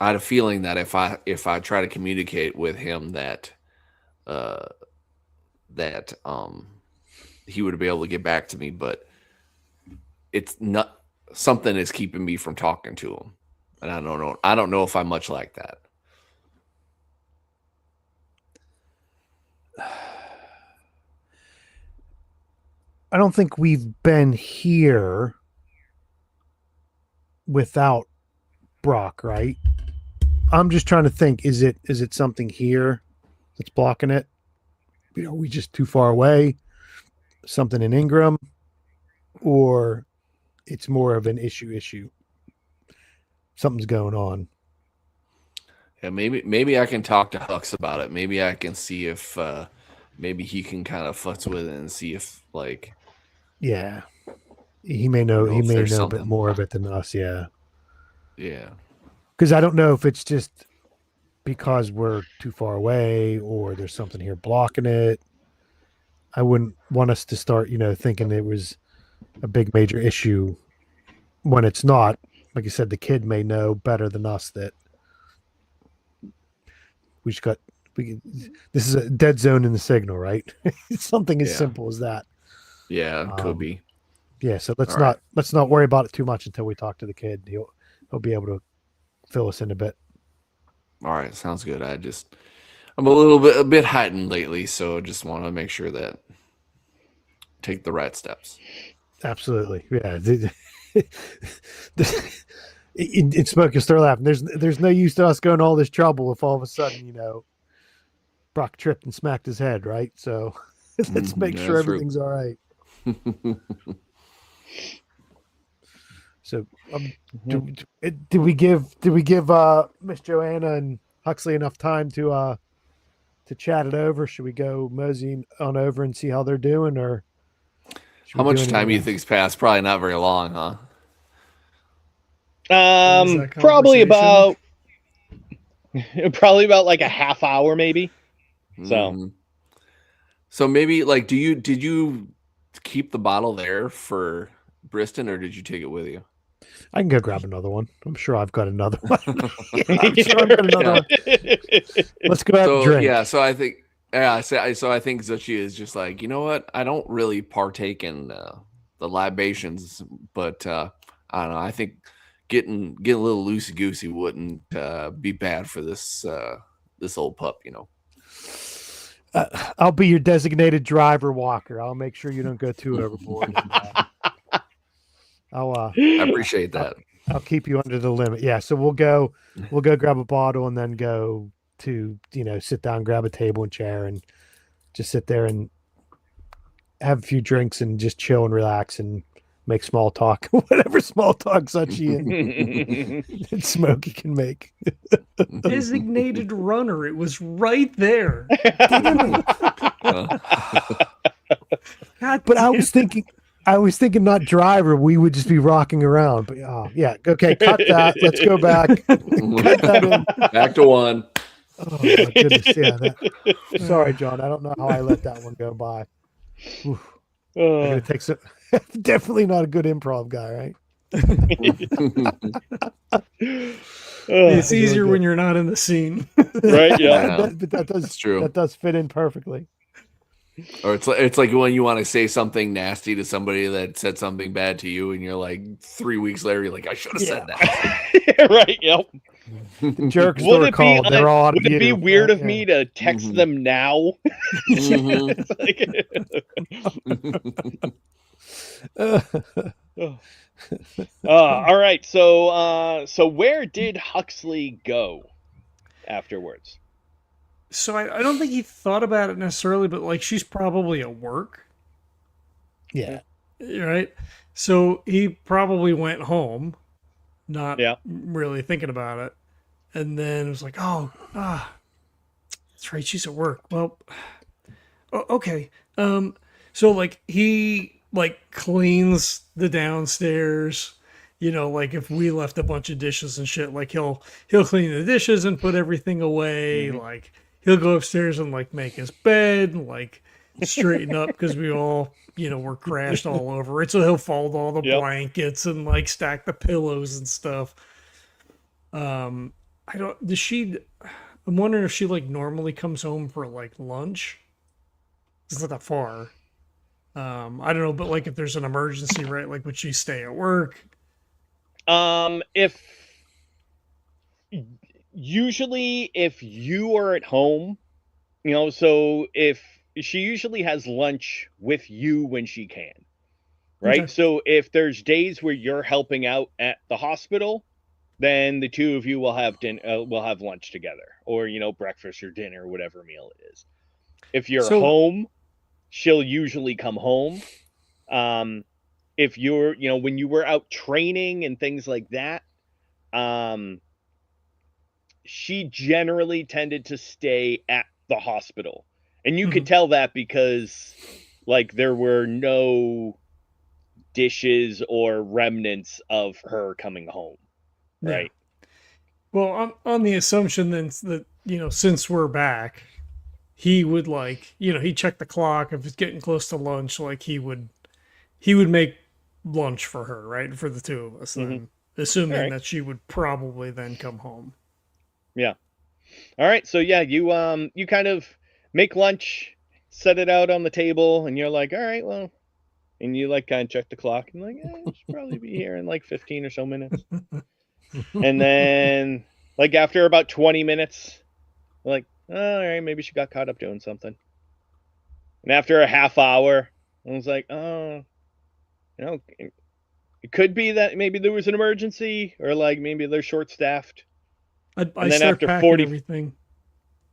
had a feeling that if I try to communicate with him that he would be able to get back to me, but it's not, something is keeping me from talking to him. And I don't know if I'm much like that. I don't think we've been here without Brock, right? I'm just trying to think, is it something here that's blocking it? Are we just too far away? Something in Ingrahm? Or it's more of an issue? Something's going on. Yeah, maybe I can talk to Hux about it. Maybe I can see if maybe he can kind of futz with it and see if like Yeah. He may know if there's a bit something. more of it than us, yeah. Yeah. Because I don't know if it's just because we're too far away or there's something here blocking it. I wouldn't want us to start, thinking it was a big major issue when it's not. Like you said, the kid may know better than us that we just got this is a dead zone in the signal, right? Something as Yeah. simple as that. Yeah, it could be. Yeah, so let's All right. not worry about it too much until we talk to the kid. He'll be able to fill us in a bit. All right, sounds good. I'm a bit heightened lately, so just want to make sure that take the right steps. Absolutely, yeah. In Smokey still laughing. There's no use to us going all this trouble if all of a sudden Brock tripped and smacked his head, right? So let's make sure That's everything's all right. So did we give Miss Joanna and Huxley enough time to chat it over? Should we go moseying on over and see how they're doing, or how much time do you think's passed? Probably not very long, huh? Probably about like a half hour, maybe. So maybe like, did you keep the bottle there for Briston, or did you take it with you? I can go grab another one. I'm sure I've got another one. I'm sure I've got another one. Let's go have a drink. Yeah, so I think Zuchy is just like, you know what? I don't really partake in the libations, but I don't know. I think getting a little loosey goosey wouldn't be bad for this old pup, I'll be your designated driver walker. I'll make sure you don't go too overboard. I appreciate that. I'll keep you under the limit. Yeah. So we'll go grab a bottle and then go to, sit down, grab a table and chair and just sit there and have a few drinks and just chill and relax and make small talk, whatever small talk Zuchy and Smokey can make. Designated runner. It was right there. But I was thinking not driver. We would just be rocking around. But yeah. Okay. Cut that. Let's go back. Cut that in. Back to one. Oh my goodness. Yeah. Sorry, John. I don't know how I let that one go by. I'm gonna take some. Definitely not a good improv guy, right? It's easier when you're not in the scene, right? Yeah, but that's true. That does fit in perfectly. Or it's like when you want to say something nasty to somebody that said something bad to you, and you're like 3 weeks later, you're like, I should have said that. Right? Yep. The jerks were called. They're all would it be weird of me to text them now? All right. So where did Huxley go afterwards? So I don't think he thought about it necessarily, but like she's probably at work. Yeah. Right. So he probably went home, not really thinking about it, and then it was like, that's right, she's at work. Well, okay. So like he cleans the downstairs. Like if we left a bunch of dishes and shit, like he'll clean the dishes and put everything away. Mm-hmm. Like he'll go upstairs and like make his bed and like straighten up because we all, we're crashed all over it. So he'll fold all the blankets and like stack the pillows and stuff. I'm wondering if she like normally comes home for like lunch. It's not that far. I don't know, but like if there's an emergency, right? Like would she stay at work? If you are at home, so if she usually has lunch with you when she can, right? Okay. So if there's days where you're helping out at the hospital, then the two of you will have lunch together, or breakfast or dinner, whatever meal it is. If you're home, she'll usually come home. If you're, when you were out training and things like that, she generally tended to stay at the hospital. And you could tell that because like there were no dishes or remnants of her coming home. Right. Yeah. Well, on the assumption then that, since we're back, he would he'd check the clock if it's getting close to lunch, like he would make lunch for her, right? For the two of us then, assuming Alright. that she would probably then come home. Yeah. All right. So yeah, you kind of make lunch, set it out on the table, and you're like, all right, well, and you like kind of check the clock and like, I should probably be here in like 15 or so minutes. And then like after about 20 minutes, like, all right, maybe she got caught up doing something. And after a half hour, I was like, oh, it could be that maybe there was an emergency or like maybe they're short staffed. I And then start after packing 40 everything.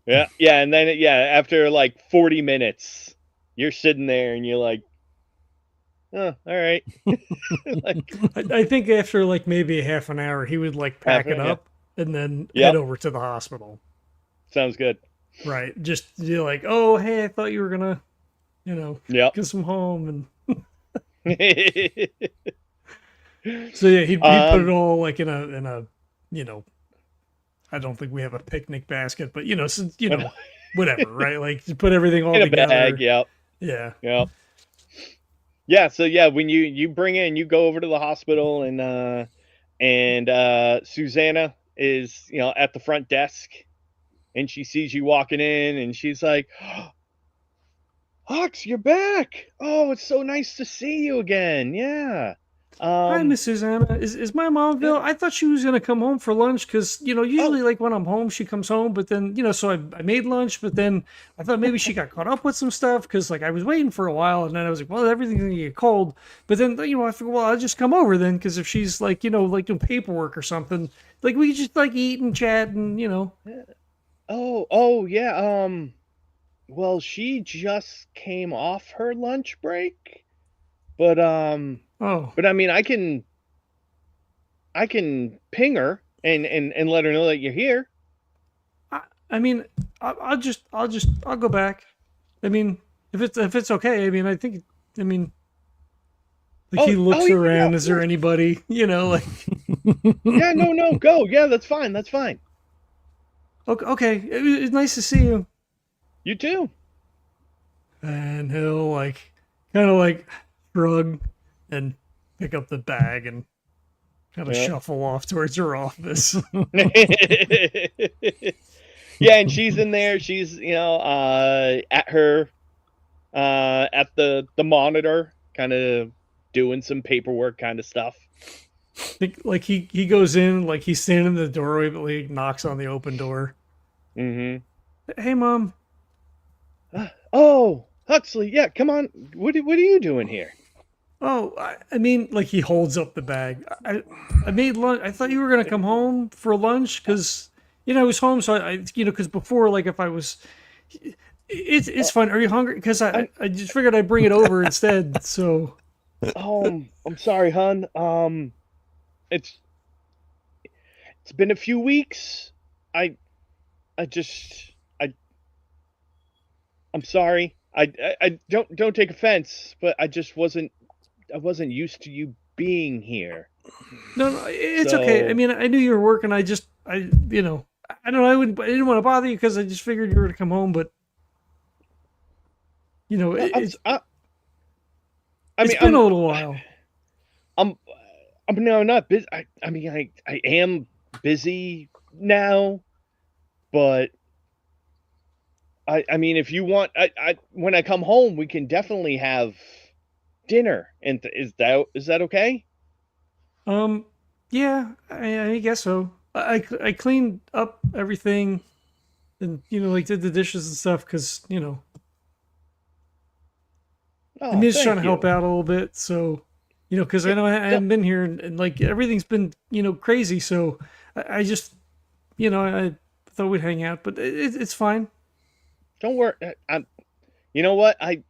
Yeah, and then after like 40 minutes, you're sitting there and you're like, oh, all right. Like, I think after like maybe a half an hour, he would like pack it up and then head over to the hospital. Sounds good. Right. Just you're like, oh, hey, I thought you were gonna, get some home, and so yeah, he'd put it all like in a, I don't think we have a picnic basket, but since whatever, right? Like to put everything all in a together. bag. Yeah. Yeah. So yeah, when you bring in, you go over to the hospital and Susanna is at the front desk, and she sees you walking in, and she's like, Hux, you're back. Oh, it's so nice to see you again. Yeah. Hi, Miss Susanna. Is my mom available? I thought she was gonna come home for lunch because usually like when I'm home she comes home, but then so I made lunch, but then I thought maybe she got caught up with some stuff because like I was waiting for a while, and then I was like, well, everything's gonna get cold, but then I figured, well, I'll just come over then because if she's like like doing paperwork or something, like we could just like eat and chat and Oh yeah. Well, she just came off her lunch break, but but I mean, I can ping her and let her know that you're here. I mean, I'll go back. I mean, if it's okay. I mean, I think. I mean, like he looks around. Yeah, is there anybody? Like. Yeah. No. Go. Yeah, that's fine. That's fine. Okay. It was nice to see you. You too. And he'll like kind of like shrug and pick up the bag and kind of shuffle off towards her office. Yeah, and she's in there. She's at her at the monitor, kind of doing some paperwork kind of stuff. Like he goes in, like he's standing in the doorway, but he knocks on the open door. Mm-hmm. Hey, Mom. Oh, Huxley, yeah, come on. What are you doing here? Oh, I mean, like he holds up the bag. I made lunch. I thought you were gonna come home for lunch because I was home. So I because before, like if I was, it's fine. Are you hungry? Because I just figured I'd bring it over instead. So. I'm sorry, hon. It's been a few weeks. I'm sorry. I don't take offense, but I wasn't used to you being here. No, it's okay. I mean, I knew you were working. I don't know. I didn't want to bother you because I just figured you were to come home, but it's been a little while. I'm not busy. I mean, I am busy now, but I mean, if you want, when I come home, we can definitely have dinner. And is that okay? Yeah, I guess so. I cleaned up everything, and like did the dishes and stuff because I'm just trying to help out a little bit. So because I know I haven't been here, and like everything's been crazy. So I just I thought we'd hang out, but it's fine. Don't worry. You know what? I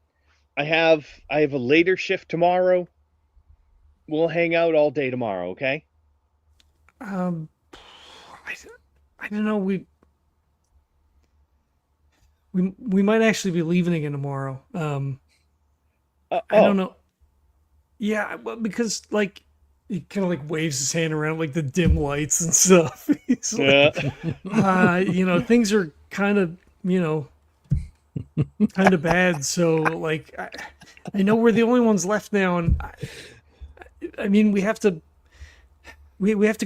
have a later shift tomorrow. We'll hang out all day tomorrow, okay? I don't know. we might actually be leaving again tomorrow. I Oh, don't know. Yeah, well, because like he kind of like waves his hand around like the dim lights and stuff. He's yeah. like, things are kind of, kind of bad. So like, I know we're the only ones left now, and I mean, we have to go. We have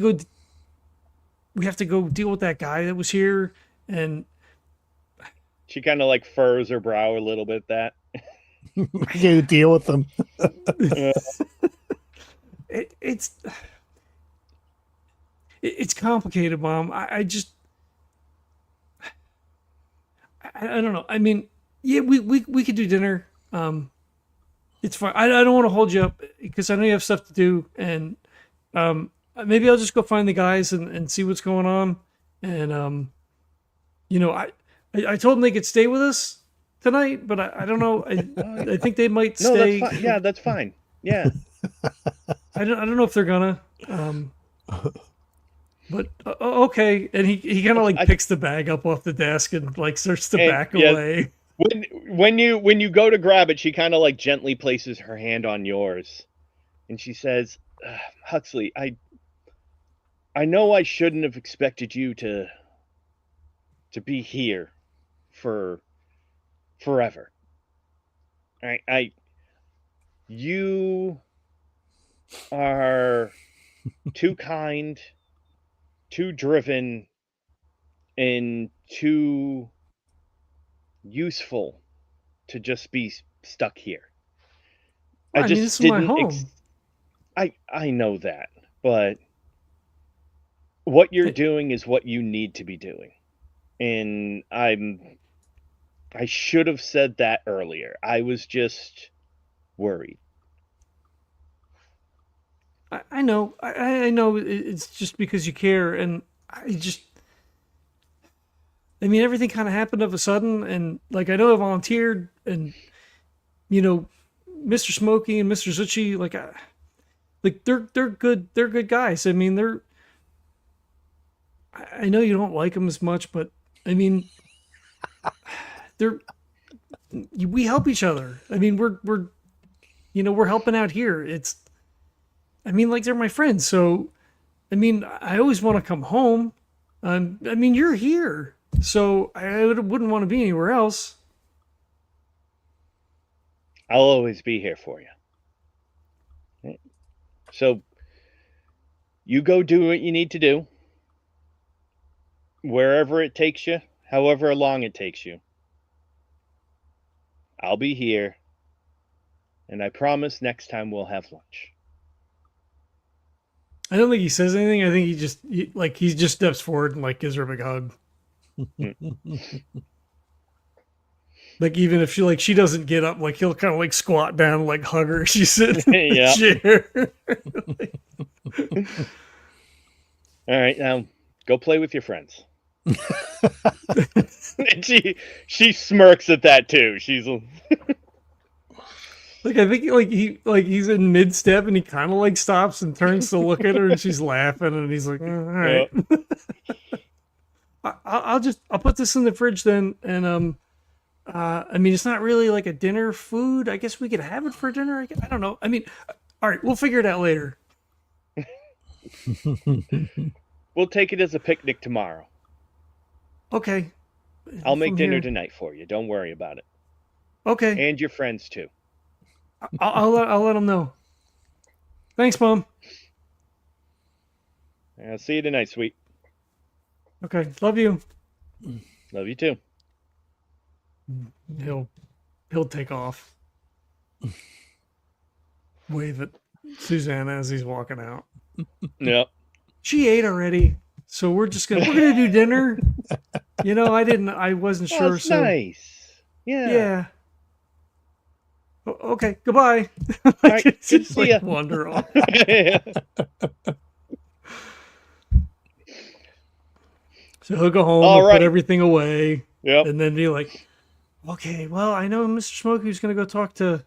to go deal with that guy that was here, and She kind of like furrows her brow a little bit at that. You deal with them. Yeah. it's complicated, Mom. I just I don't know. I mean, yeah, we could do dinner. It's fine. I don't want to hold you up because I know you have stuff to do, and maybe I'll just go find the guys and see what's going on. And I told them they could stay with us tonight, but I don't know. I think they might No, stay. that's fine. Yeah, that's fine. Yeah. I don't know if they're gonna. But okay, and he kind of like picks the bag up off the desk and like starts to back away. When you go to grab it, she kind of like gently places her hand on yours, and she says, "Huxley, I know I shouldn't have expected you to be here for forever. You are too kind, too driven, and too useful to just be stuck here. Well, I mean, this is my home. I know that, but what you're doing is what you need to be doing. And I should have said that earlier. I was just worried. I know. I know it's just because you care, and I mean, everything kind of happened of a sudden, and like I know I volunteered, and Mr. Smokey and Mr. Zuchy, like they're good guys. I mean, I know you don't like them as much, but I mean, we help each other. I mean, we're helping out here. I mean, like they're my friends, so I mean, I always want to come home. I mean, you're here, so I wouldn't want to be anywhere else. I'll always be here for you. So you go do what you need to do. Wherever it takes you, however long it takes you. I'll be here. And I promise next time we'll have lunch. I don't think he says anything. I think he just steps forward and like gives her a big hug. Like even if she doesn't get up, like he'll kind of like squat down, and, like hug her. She's sitting in the chair. All right, now go play with your friends. And she smirks at that too. She's like, I think he's in mid step and he kind of like stops and turns to look at her and she's laughing and he's like, all right. I'll put this in the fridge then, and I mean, it's not really like a dinner food. I guess we could have it for dinner. I don't know. I mean, all right, we'll figure it out later. We'll take it as a picnic tomorrow. Okay. I'll make dinner tonight for you. Don't worry about it. Okay. And your friends too. I'll let them know. Thanks, Mom. I'll see you tonight, sweet. Okay. Love you. Love you too. He'll take off. Wave at Susanna as he's walking out. Yep. She ate already, so we're gonna do dinner. I wasn't sure. That's so nice. Yeah. Yeah. Okay. Goodbye. All right. Good to see ya. Wander off. So he'll go home and put everything away. Yep. And then be like, okay, well, I know Mr. Smokey was going to go talk to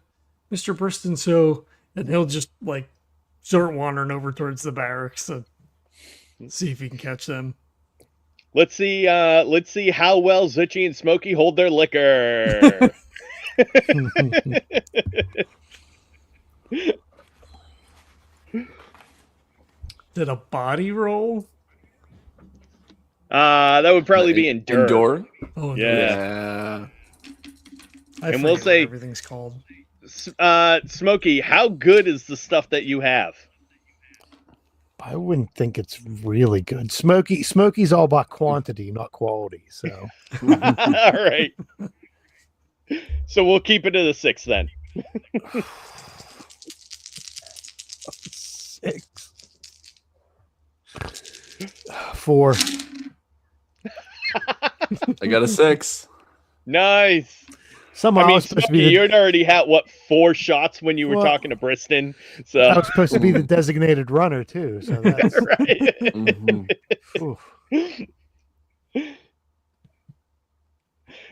Mr. Briston, and he'll just like start wandering over towards the barracks to see if he can catch them. Let's see how well Zuchy and Smokey hold their liquor. Did a body roll? That would probably be endure. Endure. Oh, Yeah. Yeah. I And forget we'll what say- everything's called. Smokey, how good is the stuff that you have? I wouldn't think it's really good. Smokey's all about quantity, not quality. So All right. So we'll keep it at a 6 then. 6. 4. I got a 6. Nice. Somehow I I mean, was supposed to Smokey, be the, you'd already had, 4 shots when you were Well, talking to Briston? I So, was supposed to be the designated runner too. So that's right. Mhm. oof.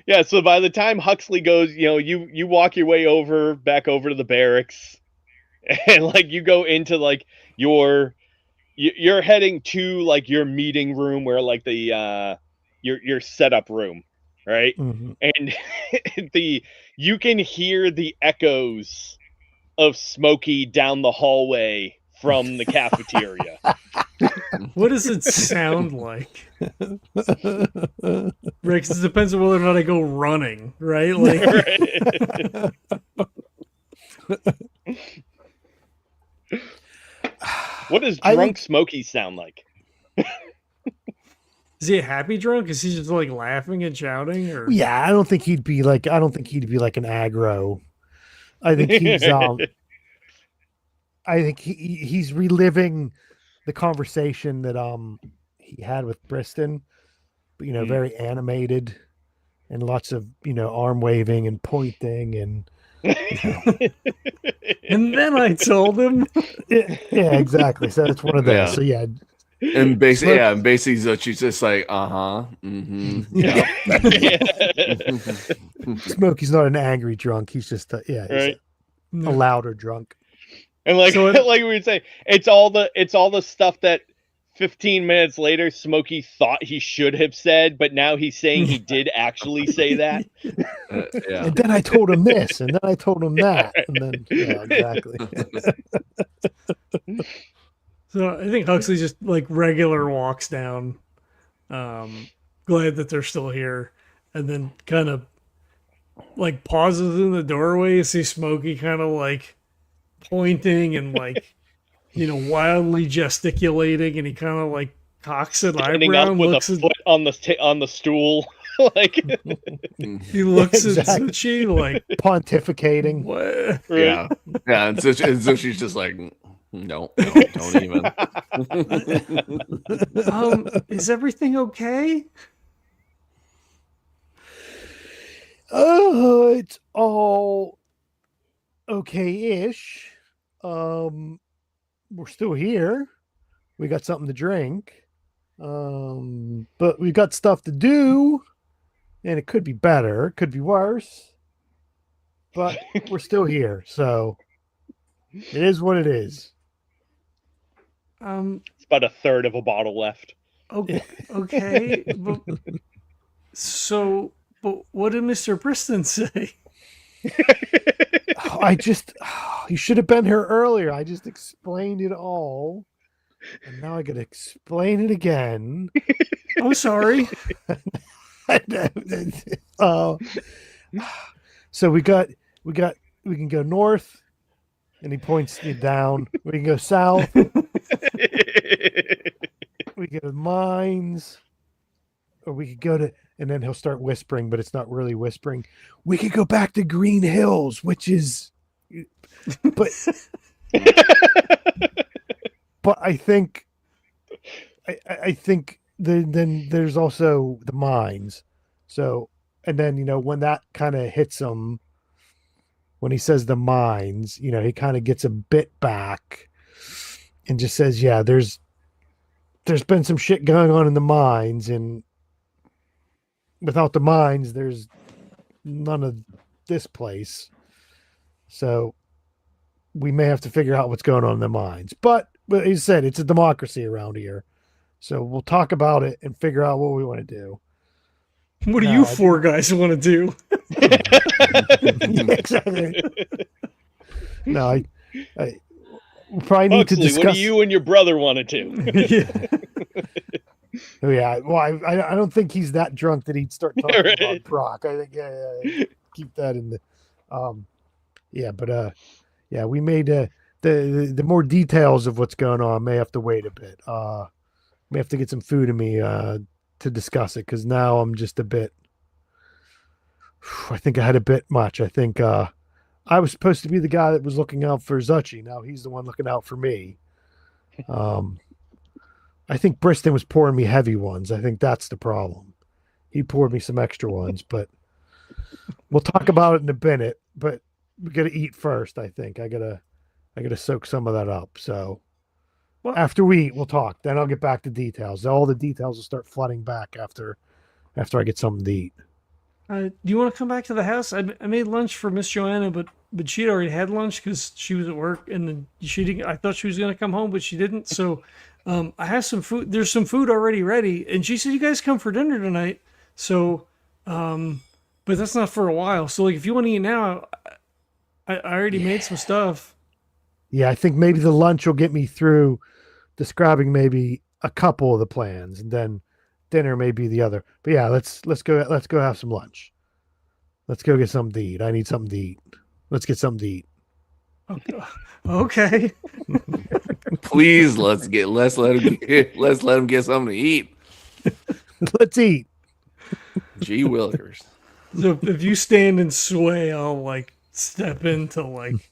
Yeah, so by the time Huxley goes, you walk your way back over to the barracks, and like you go into like you're heading to like your meeting room where like the your setup room, right? Mhm. And you can hear the echoes of Smokey down the hallway from the cafeteria. What does it sound like? Right, 'cause it depends on whether or not I go running, right? Like, What does I drunk think- Smokey sound like? is he a happy drunk? Is he just like laughing and shouting? Or Yeah, I don't think he'd be like an aggro. I think he's reliving the conversation that he had with Briston, but very animated and lots of arm waving and pointing and and then I told him, yeah, exactly. So it's one of those. Yeah. So yeah, And basically, Zuchy's just like, mm-hmm. Smokey's not an angry drunk. He's just he's Right. a louder drunk. And like So like we would say, it's all the stuff that 15 minutes later Smokey thought he should have said, but now he's saying he did actually say that. Yeah. And then I told him this, and then I told him that, and then yeah, exactly. so I think Huxley just like regular walks down, glad that they're still here, and then kind of like pauses in the doorway. You see Smokey kind of like pointing and like wildly gesticulating, and he kind of like cocks an Ending eyebrow up and with a looks at foot on the stool. Like he looks Exactly. at Zuchy like Pontificating. what? Yeah. Yeah. And Zuchy's just like, no, don't even. Is everything okay? Oh, it's all okay-ish. We're still here. We got something to drink. But we've got stuff to do, and it could be better, it could be worse. But we're still here, so it is what it is. it's about a third of a bottle left. Okay. But what did Mr. Briston say? You should have been here earlier. I just explained it all. And now I gotta explain it again. I'm sorry. So we can go north, and he points you down. We can go south. We go to mines, or we could go to, and then he'll start whispering, but it's not really whispering. We could go back to Green Hills, which is, but I think, I think then there's also the mines. So, and then when that kind of hits him, when he says the mines, he kind of gets a bit back and just says, yeah, there's been some shit going on in the mines, and without the mines, there's none of this place. So we may have to figure out what's going on in the mines. But he said it's a democracy around here. So we'll talk about it and figure out what we want to do. What do No, you I four guys want to do? Yeah, exactly. No, I we probably need to Huxley, discuss. what do you and your brother want to do? Yeah. Oh, yeah, well, I don't think he's that drunk that he'd start talking Right. about Proc. I think yeah, keep that in the yeah, but yeah, we made the more details of what's going on may have to wait a bit. May have to get some food in me to discuss it because now I'm just a bit. I think I had a bit much. I think I was supposed to be the guy that was looking out for Zuchy. Now he's the one looking out for me. I think Briston was pouring me heavy ones. I think that's the problem. He poured me some extra ones, but we'll talk about it in a minute. But we got to eat first. I think I gotta soak some of that up. So Well- after we eat, we'll talk. Then I'll get back to details. All the details will start flooding back after I get something to eat. Do you want to come back to the house? I made lunch for Miss Joanna, but she'd already had lunch because she was at work, and then she didn't. I thought she was going to come home, but she didn't. So I have some food. There's some food already ready, and she said you guys come for dinner tonight. So, but that's not for a while. So like, if you want to eat now, I already made some stuff. Yeah, I think maybe the lunch will get me through describing maybe a couple of the plans, and then dinner may be the other. But yeah, let's go have some lunch. Let's go get something to eat. I need something to eat. Let's get something to eat. Okay. Please, let's let him get something to eat. Let's eat. Gee willikers. So if you stand and sway, I'll like step in to like,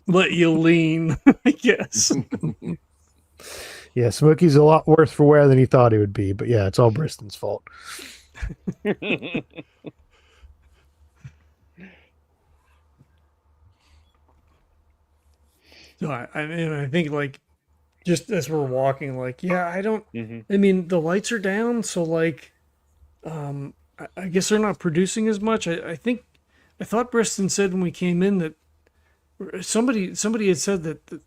let you lean, I guess. Yeah, Smokey's a lot worse for wear than he thought he would be, but yeah, it's all Briston's fault. So I think like just as we're walking, like, yeah, I don't. Mhm. I mean, the lights are down, so like, I guess they're not producing as much. I thought Briston said when we came in that somebody had said that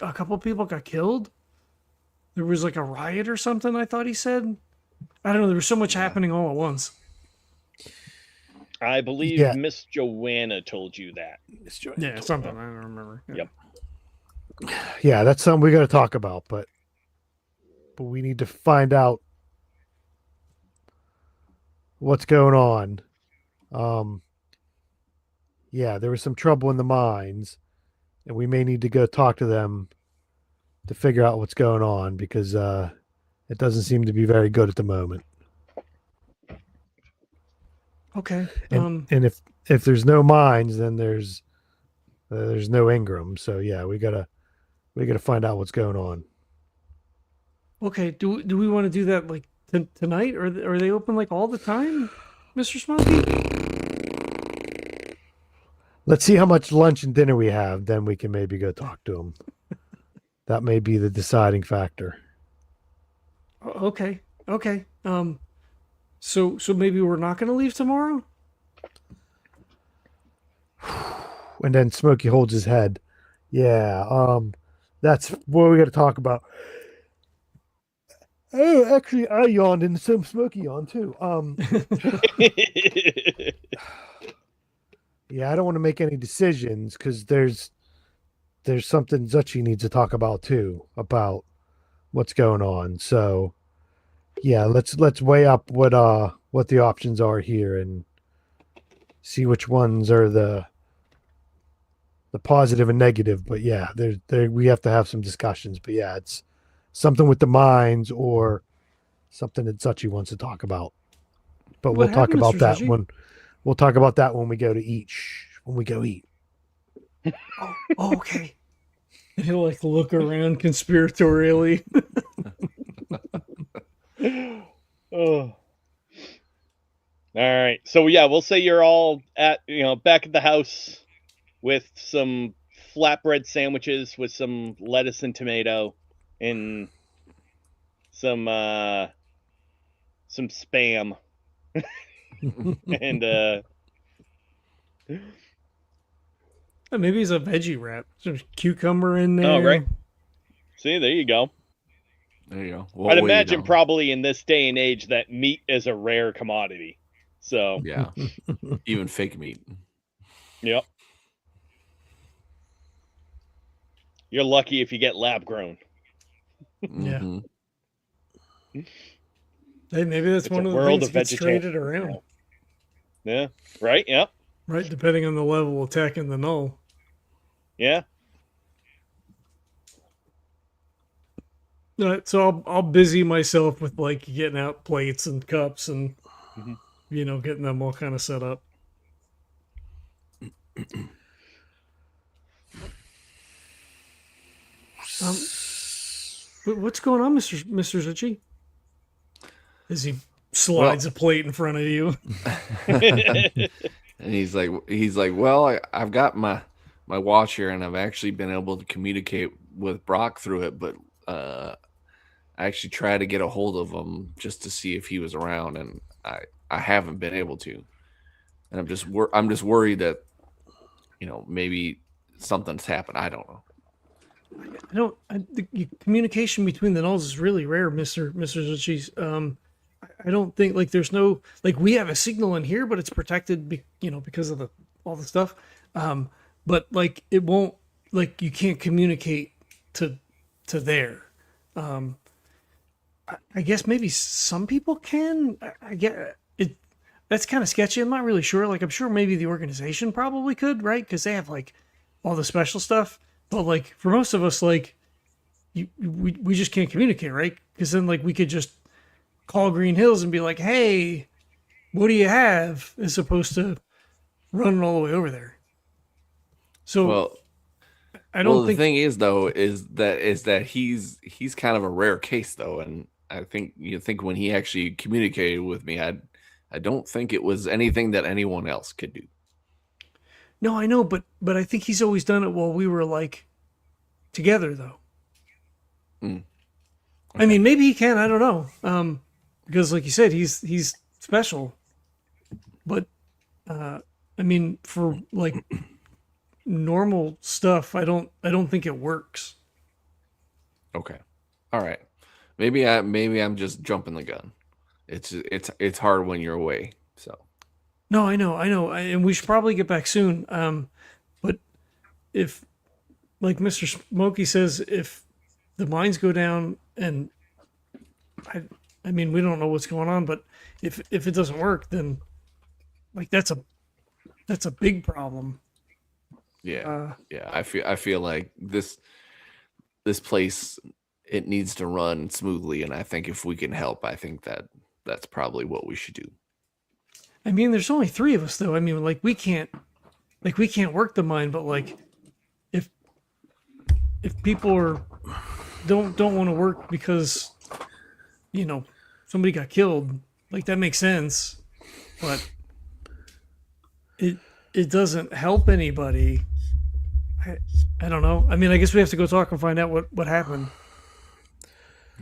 a couple people got killed. There was like a riot or something. I thought he said. I don't know. There was so much happening all at once. I believe Yeah. Miss Joanna told you that. Yeah, something. I don't remember. Yep. Yeah, that's something we got to talk about, but we need to find out what's going on. Yeah, there was some trouble in the mines, and we may need to go talk to them to figure out what's going on because it doesn't seem to be very good at the moment. Okay. And if there's no mines, then there's no Ingrahm. So yeah, we gotta find out what's going on. Okay. Do we want to do that like tonight, or are they open like all the time, Mr. Smokey? Let's see how much lunch and dinner we have, then we can maybe go talk to them. That may be the deciding factor. Okay. Okay. So maybe we're not going to leave tomorrow? And then Smokey holds his head. Yeah, that's what we got to talk about. Oh, actually, I yawned and so Smokey yawned too. Yeah, I don't want to make any decisions because there's something Zuchy needs to talk about too, about what's going on. So yeah, let's weigh up what the options are here and see which ones are the positive and negative. But yeah, there we have to have some discussions. But yeah, it's something with the mines or something that Zuchy wants to talk about. But What we'll talk happened, about Mr. that Zuchy? when we go to when we go eat. Oh, okay. And he'll like look around conspiratorially. Oh. All right. So yeah, we'll say you're all at back at the house with some flatbread sandwiches with some lettuce and tomato and some spam and Maybe it's a veggie wrap. Some cucumber in there. Oh, right. See, there you go. There you go. I'd imagine probably in this day and age that meat is a rare commodity. So yeah, even fake meat. Yep. You're lucky if you get lab grown. Mm-hmm. Hey, maybe that's It's one a of the world things of that gets vegetarian. traded around. Yeah. Right. Yep. Right, depending on the level of tech in the null. Yeah. So I'll busy myself with like getting out plates and cups and Mhm. getting them all kind of set up. But what's going on, Mister Zuchy? As he slides a plate in front of you. And he's like, well, I've got my watch here, and I've actually been able to communicate with Brock through it, but I actually tried to get a hold of him just to see if he was around, and I haven't been able to, and I'm just worried that maybe something's happened. I don't know. The communication between the nulls is really rare, Mister Zuchy. I don't think like there's no like we have a signal in here, but it's protected, because of all the stuff. But like it won't like you can't communicate to there. I guess maybe some people can. I get it. That's kind of sketchy. I'm not really sure. Like I'm sure maybe the organization probably could, right? Because they have like all the special stuff. But like for most of us, like we just can't communicate, right? Because then like we could just call Green Hills and be like, "Hey, what do you have?" As opposed to running all the way over there. So I don't think the thing is though is that he's kind of a rare case though, and I think when he actually communicated with me, I don't think it was anything that anyone else could do. No, I know, but I think he's always done it while we were like together though. Okay. I mean, maybe he can. I don't know. Because like you said, he's special. But I mean, for like normal stuff, I don't think it works. Okay. All right. Maybe I'm just jumping the gun. It's hard when you're away. So. No, I know, and we should probably get back soon. But if, like Mr. Smokey says, if the mines go down, and I mean, we don't know what's going on, but if it doesn't work, then like that's a big problem. Yeah, yeah. I feel like this place, it needs to run smoothly, and I think if we can help, I think that's probably what we should do. I mean, there's only 3 of us, though. I mean, like we can't work the mine, but like if people don't want to work because somebody got killed, like that makes sense, but it doesn't help anybody. I don't know. I mean, I guess we have to go talk and find out what happened.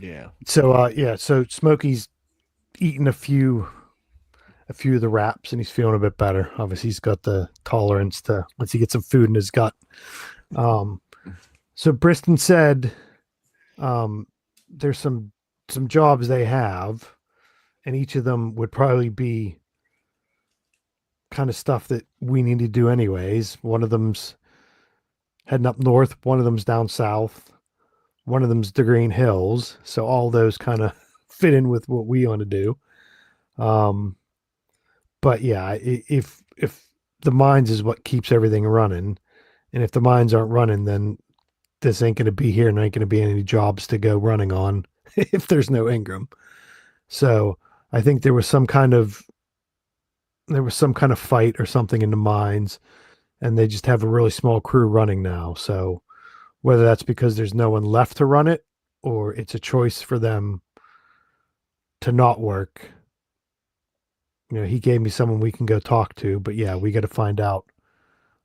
Yeah. So so Smokey's eaten a few of the wraps and he's feeling a bit better. Obviously he's got the tolerance to once he gets some food in his gut. So Briston said there's some jobs they have, and each of them would probably be kind of stuff that we need to do anyways. One of them's heading up north, one of them's down south, one of them's the Green Hills. So all those kind of fit in with what we want to do. But yeah, if the mines is what keeps everything running, and if the mines aren't running, then this ain't going to be here and ain't going to be any jobs to go running on if there's no Ingrahm. So I think there was some kind of fight or something in the mines, and they just have a really small crew running now. So whether that's because there's no one left to run it or it's a choice for them to not work, he gave me someone we can go talk to, but yeah, we got to find out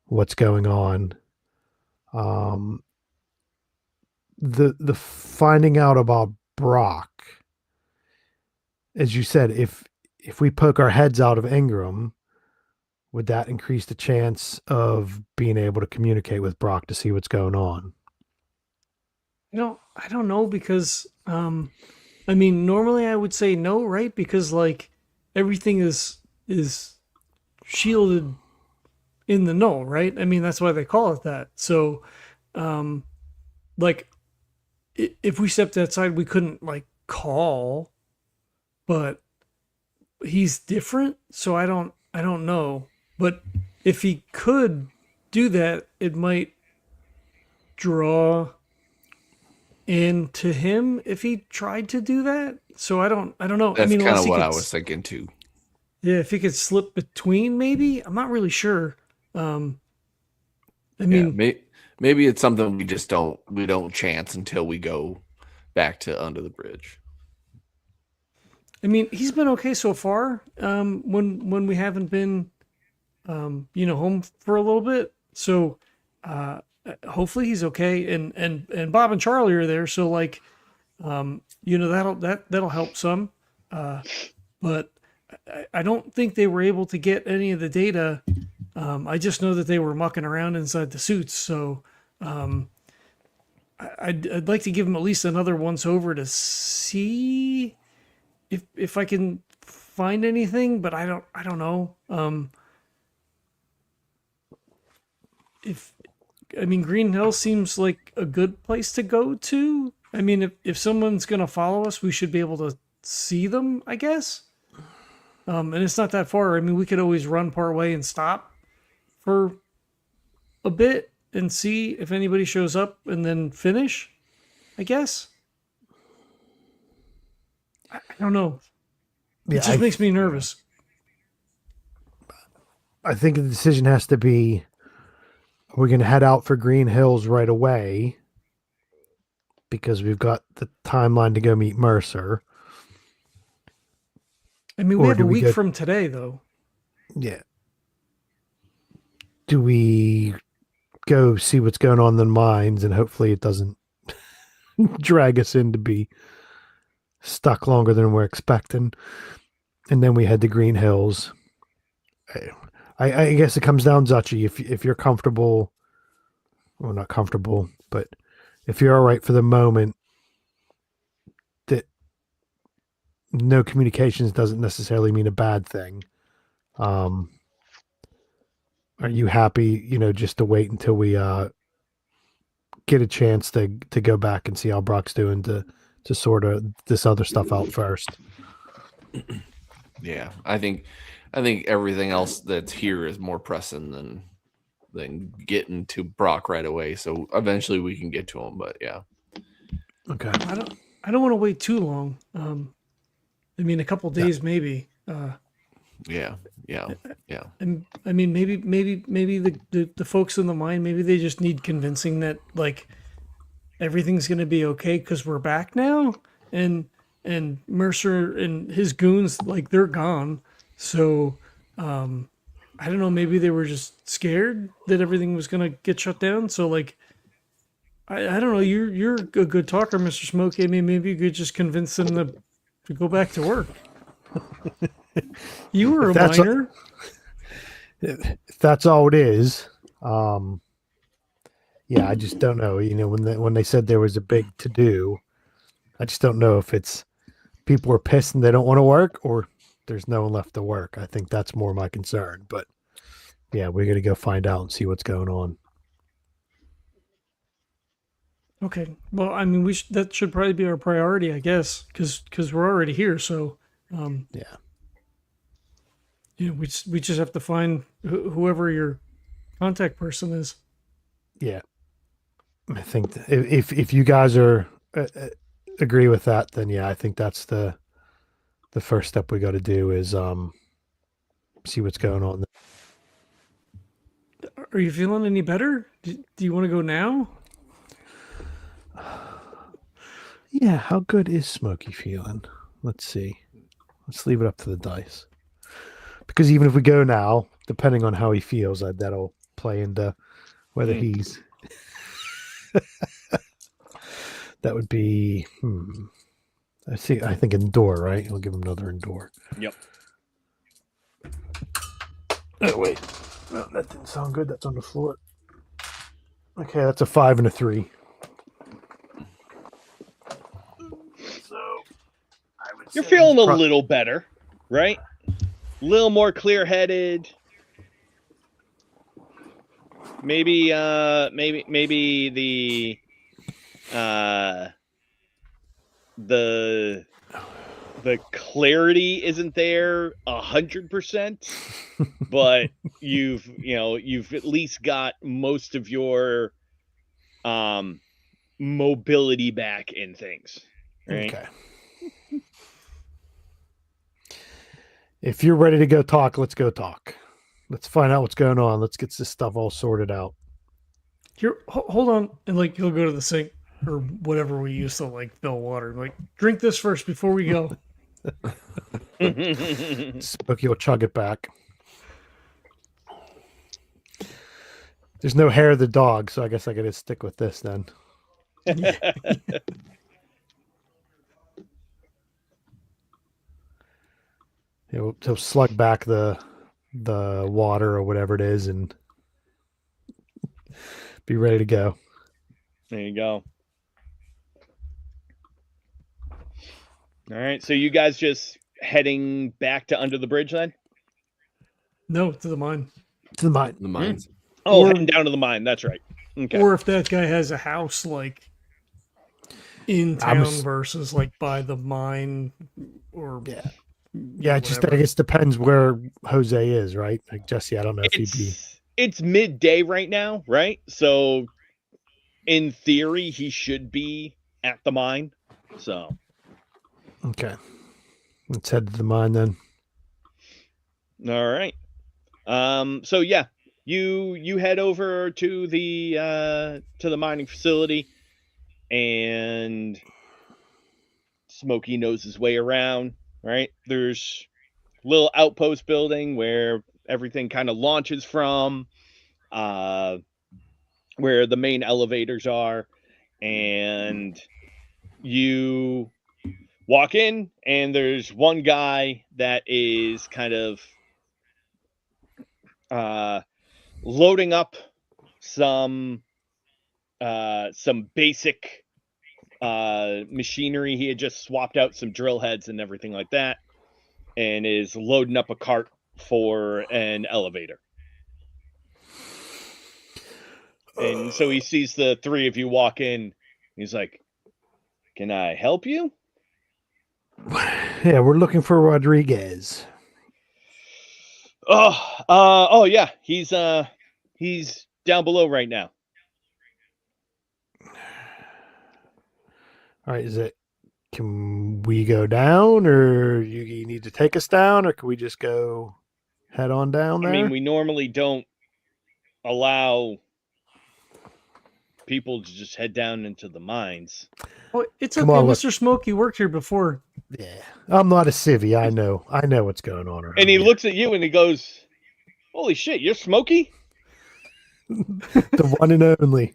what's going on. The finding out about Brock, as you said, if we poke our heads out of Ingrahm, would that increase the chance of being able to communicate with Brock to see what's going on? I don't know because I mean normally I would say no, right? Because like everything is shielded in the null, right? I mean that's why they call it that. So um like if we stepped outside we couldn't like call, but he's different, so I don't know. But if he could do that, it might draw into him if he tried to do that. So I don't know. I That's mean, kind unless of he what could, I was thinking too. yeah, if he could slip between, maybe. I'm not really sure. Um, I Yeah, mean, maybe it's something we don't chance until we go back to under the bridge. he's been okay so far. When we haven't been, home for a little bit. So, hopefully he's okay. And Bob and Charlie are there. So like, that'll help some. But I don't think they were able to get any of the data. I just know that they were mucking around inside the suits. So, I'd like to give them at least another once over to see if I can find anything, but I don't know. If I mean Green Hill seems like a good place to go to. I mean, if someone's gonna follow us, we should be able to see them, I guess. And it's not that far. I mean, we could always run part way and stop for a bit and see if anybody shows up, and then finish. I guess. I don't know. Yeah, It just makes me nervous. I think the decision has to be: are we going to head out for Green Hills right away because we've got the timeline to go meet Mercer? I mean, we Or have do a we week go- from today, though. Yeah. Do we go see what's going on in the mines and hopefully it doesn't drag us in to be stuck longer than we're expecting? And then we head to Green Hills. I guess it comes down, Zuchy, if you're comfortable, well, not comfortable, but if you're all right for the moment, that no communications doesn't necessarily mean a bad thing. Are you happy, just to wait until we get a chance to go back and see how Brock's doing to sort of this other stuff out first? Yeah, I think everything else that's here is more pressing than getting to Brock right away. So eventually we can get to him. But yeah, Okay. I don't want to wait too long. I mean, a couple days maybe. yeah. And I mean, maybe the folks in the mine, maybe they just need convincing that like everything's gonna be okay because we're back now, and Mercer and his goons like they're gone. So I don't know. Maybe they were just scared that everything was gonna get shut down. So like. I don't know. You're a good talker, Mr. Smokey. I mean, maybe you could just convince them to go back to work. You were a miner. If that's all it is, yeah, I just don't know. When they said there was a big to do, I just don't know if it's people are pissed and they don't want to work, or there's no one left to work. I think that's more my concern. But yeah, we're gonna go find out and see what's going on. Okay. Well, I mean, that should probably be our priority, I guess, because we're already here. So, Yeah. we just have to find whoever your contact person is. Yeah, I think if you guys are agree with that, then yeah, I think that's the first step we got to do is see what's going on. Are you feeling any better? Do you want to go now? Yeah, how good is Smokey feeling? Let's see. Let's leave it up to the dice. Because even if we go now, depending on how he feels, that'll play into whether he's. That would be. I think endure, right? I'll give him another endure. Yep. Oh wait, no, that didn't sound good. That's on the floor. Okay, that's a 5 and a 3. You're feeling a little better, right? A little more clear-headed. Maybe the clarity isn't there 100%, but you've at least got most of your mobility back in things, right? Okay. If you're ready to go talk, let's go talk. Let's find out what's going on. Let's get this stuff all sorted out. Here, hold on, and like he'll go to the sink or whatever we use to like fill water. Like, drink this first before we go. Smokey will chug it back. There's no hair of the dog, so I guess I gotta stick with this then. He'll slug back the water or whatever it is and be ready to go. There you go. All right, so you guys just heading back to under the bridge then? No, to the mine. To the mine. The mines. Oh, Or- heading down to the mine. That's right. Okay. Or if that guy has a house like in I'm town ass- versus like by the mine, or Yeah, it just I whatever. guess depends where Jose is, right? Like Jesse, I don't know if he'd be. It's midday right now, right? So in theory, he should be at the mine. So Okay. Let's head to the mine then. all right. So yeah, you head over to the mining facility, and Smokey knows his way around, right? There's a little outpost building where everything kind of launches from, where the main elevators are, and you walk in, and there's one guy that is kind of loading up some basic machinery. He had just swapped out some drill heads and everything like that, and is loading up a cart for an elevator. And so he sees the three of you walk in. He's like, "Can I help you?" Yeah, we're looking for Rodriguez. Oh yeah, he's down below right now. All right, can we go down, or you need to take us down, or can we just go head on down there? I mean, we normally don't allow people to just head down into the mines. Oh, it's Come okay. on, look. Mr. Smokey worked here before. Yeah, I'm not a civvy. I know what's going on around And he here. looks at you and he goes, "Holy shit, you're Smokey?" The one and only.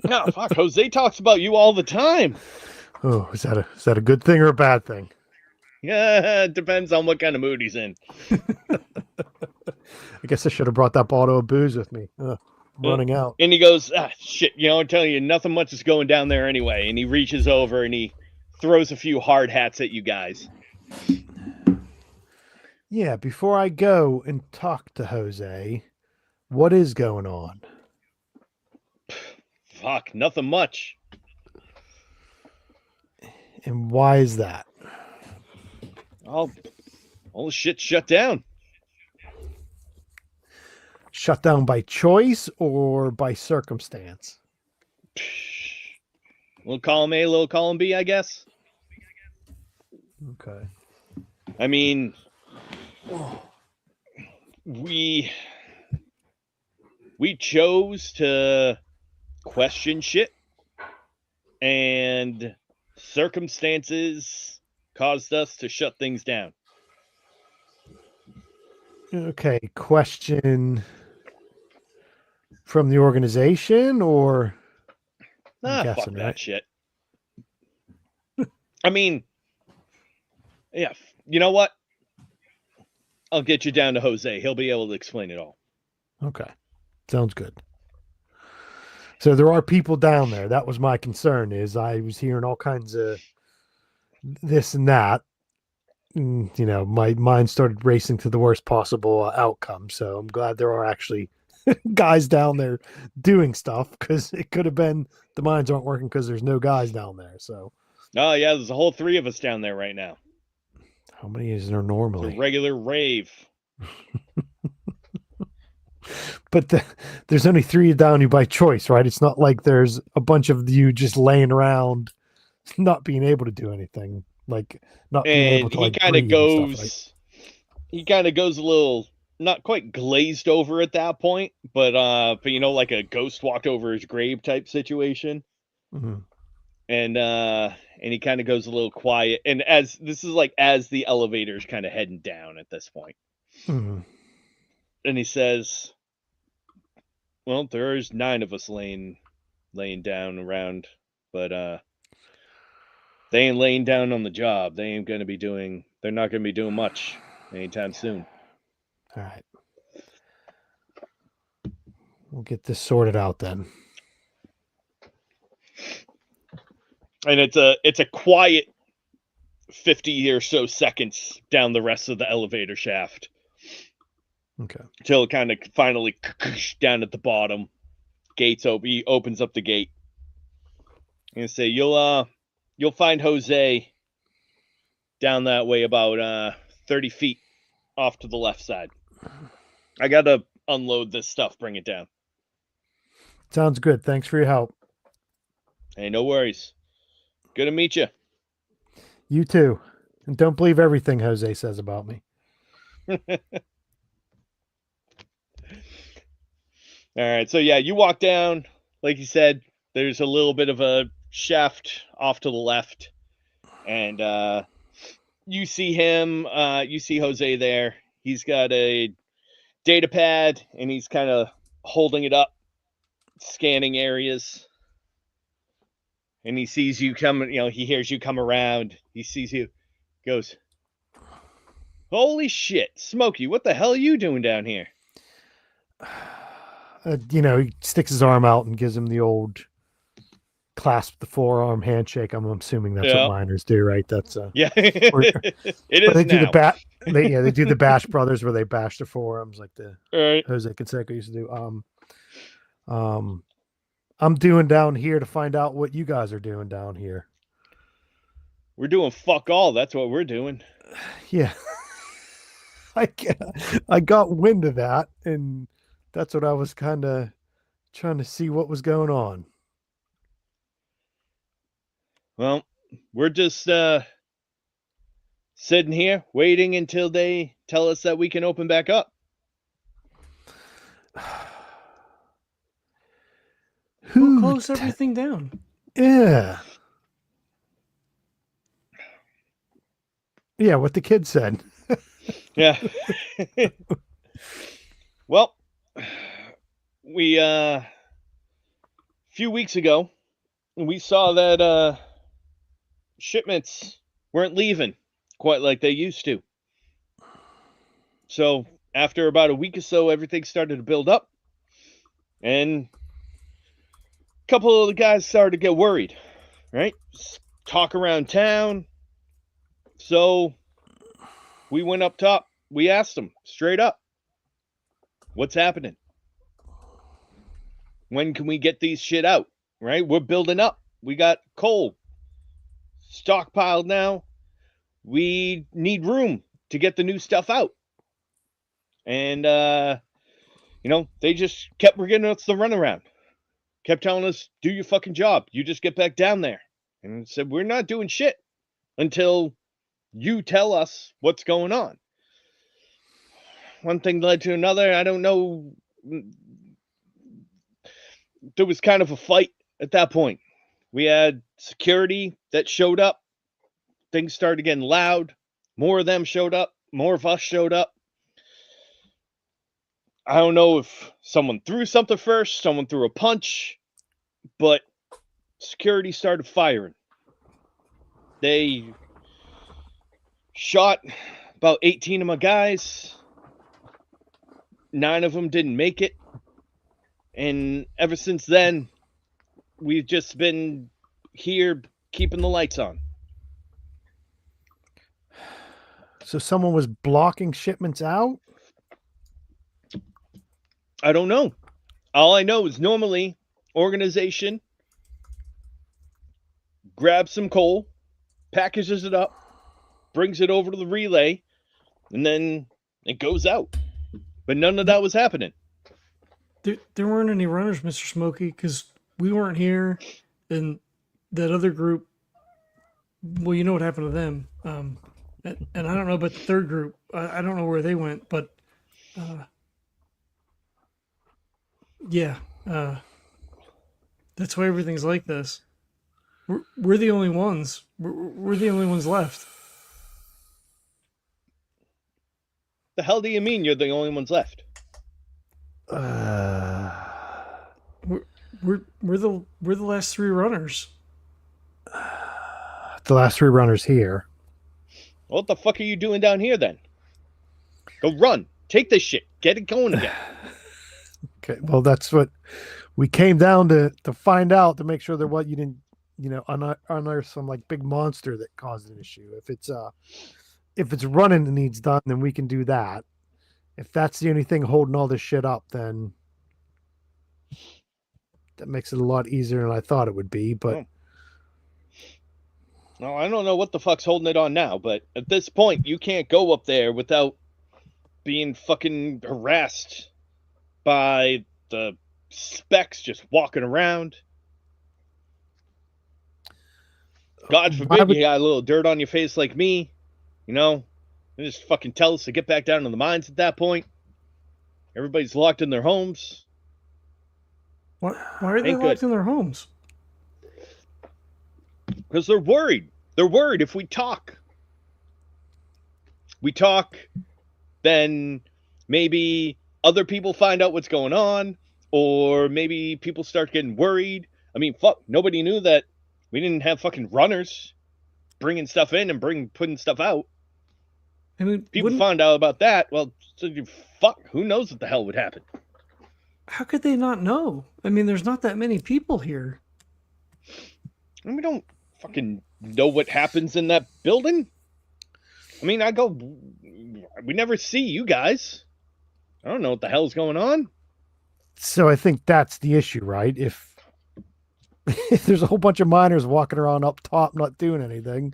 No, fuck, Jose talks about you all the time. Oh, is that a good thing or a bad thing? Yeah, it depends on what kind of mood he's in. I guess I should have brought that bottle of booze with me. Running out. And he goes, shit, I'm telling you, nothing much is going down there anyway. And he reaches over and he throws a few hard hats at you guys. Yeah, before I go and talk to Jose, what is going on? Fuck, nothing much. And why is that? All the shit shut down. Shut down by choice or by circumstance? Little column A, little column B, I guess. Okay. I mean, we chose to question shit, and circumstances caused us to shut things down. Okay, question from the organization or I'm Fuck guessing, that right? shit. I mean, yeah, you know what? I'll get you down to Jose. He'll be able to explain it all. Okay. Sounds good. So there are people down there. That was my concern, is I was hearing all kinds of this and that. And, my mind started racing to the worst possible outcome. So I'm glad there are actually guys down there doing stuff, because it could have been the mines aren't working because there's no guys down there. So, Oh yeah, there's a whole 3 of us down there right now. how many is there It's normally? a regular rave. But there's only 3 down you by choice, right? It's not like there's a bunch of you just laying around, not being able to do anything, like not being able And to he like kind of breathe and stuff, right? goes, a little, not quite glazed over at that point, but like a ghost walked over his grave type situation. Mhm. And he kind of goes a little quiet. And as the elevator's kind of heading down at this point, Mhm. and he says, "Well, there's 9 of us laying down around, but they ain't laying down on the job. They're not gonna be doing much anytime soon." All right. We'll get this sorted out then. And it's a quiet 50 or so seconds down the rest of the elevator shaft. Okay. Till it kind of finally down at the bottom. Gates open. He opens up the gate. And say, you'll find Jose down that way about 30 feet off to the left side. I gotta unload this stuff, bring it down. Sounds good. Thanks for your help. Hey, no worries. Good to meet you. You too. And don't believe everything Jose says about me. All right, so yeah, you walk down, like you said, there's a little bit of a shaft off to the left, and you see Jose there. He's got a data pad, and he's kind of holding it up, scanning areas, and he sees you coming, he hears you come around, he sees you, goes, "Holy shit, Smokey, what the hell are you doing down here?" He sticks his arm out and gives him the old clasp the forearm handshake. I'm assuming that's what miners do, right? That's yeah. It is they now. They do the Bash Brothers where they bash their forearms like the right. Jose Canseco used to do. I'm doing down here to find out what you guys are doing down here. We're doing fuck all. That's what we're doing. Yeah. I got wind of that, and that's what I was kind of trying to see what was going on. Well, we're just sitting here waiting until they tell us that we can open back up. Who closed everything down? Yeah. Yeah, what the kid said. Yeah. Well, we a few weeks ago, we saw that shipments weren't leaving quite like they used to. So after about a week or so, everything started to build up, and a couple of the guys started to get worried, right? Talk around town. So we went up top. We asked them straight up, "What's happening? When can we get these shit out?" Right? We're building up. We got coal stockpiled now. We need room to get the new stuff out. And, they just kept giving us the runaround. Kept telling us, "Do your fucking job. You just get back down there." And said, "We're not doing shit until you tell us what's going on." One thing led to another. I don't know. There was kind of a fight at that point. We had security that showed up. Things started getting loud. More of them showed up. More of us showed up. I don't know if someone threw something first, someone threw a punch, but security started firing. They shot about 18 of my guys. 9 of them didn't make it. And ever since then, we've just been here keeping the lights on. So someone was blocking shipments out? I don't know. All I know is normally organization grabs some coal, packages it up, brings it over to the relay, and then it goes out. But none of that was happening. There weren't any runners, Mr. Smokey, because we weren't here, and that other group. Well, you know what happened to them, and I don't know about the third group. I don't know where they went, but yeah, that's why everything's like this. We're the only ones. We're the only ones left. The hell do you mean you're the only ones left? We're the last three runners. The last three runners here. What the fuck are you doing down here then? Go run. Take this shit. Get it going again. Okay, well, that's what we came down to find out, to make sure that what you didn't, unearth some like big monster that caused an issue. If it's running that needs done, then we can do that. If that's the only thing holding all this shit up, then that makes it a lot easier than I thought it would be. But well, I don't know what the fuck's holding it on now, but at this point, you can't go up there without being fucking harassed by the specs just walking around. God forbid you got a little dirt on your face like me, and just fucking tell us to get back down to the mines at that point. Everybody's locked in their homes. Why are they locked in their homes? Because they're worried. They're worried if we talk, then maybe other people find out what's going on, or maybe people start getting worried. I mean, fuck, nobody knew that we didn't have fucking runners bringing stuff in and putting stuff out. I mean, people found out about that. Well, so fuck, who knows what the hell would happen? How could they not know? I mean, there's not that many people here. And we don't fucking know what happens in that building. I mean, we never see you guys. I don't know what the hell's going on. So I think that's the issue, right? If there's a whole bunch of miners walking around up top not doing anything,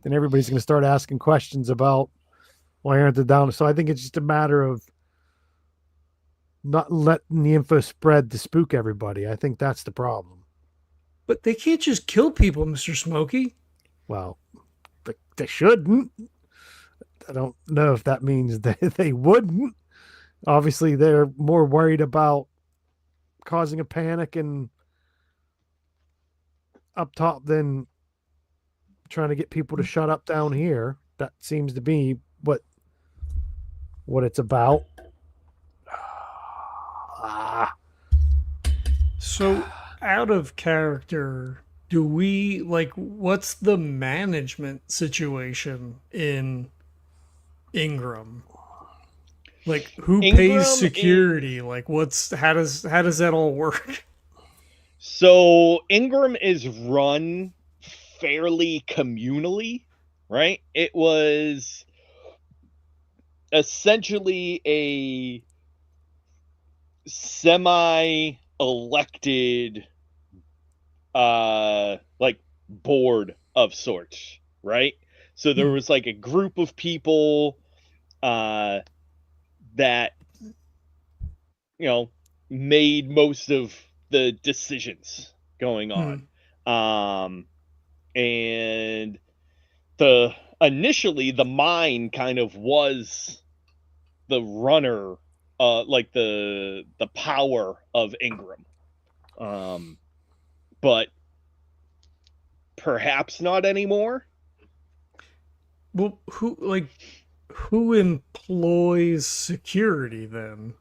then everybody's going to start asking questions about why aren't they down. So I think it's just a matter of not letting the info spread to spook everybody. I think that's the problem. But they can't just kill people, Mr. Smokey. Well, they shouldn't. I don't know if that means that they wouldn't. Obviously, they're more worried about causing a panic and up top than trying to get people to shut up down here. That seems to be what it's about. So, out of character, do we what's the management situation in Ingrahm? Like, who pays security? How does that all work? So Ingrahm is run fairly communally, right? It was essentially a semi-elected board of sorts, right? So there was a group of people that made most of the decisions going on. And initially the mine kind of was the runner, the power of Ingrahm. But perhaps not anymore. Well, who employs security then?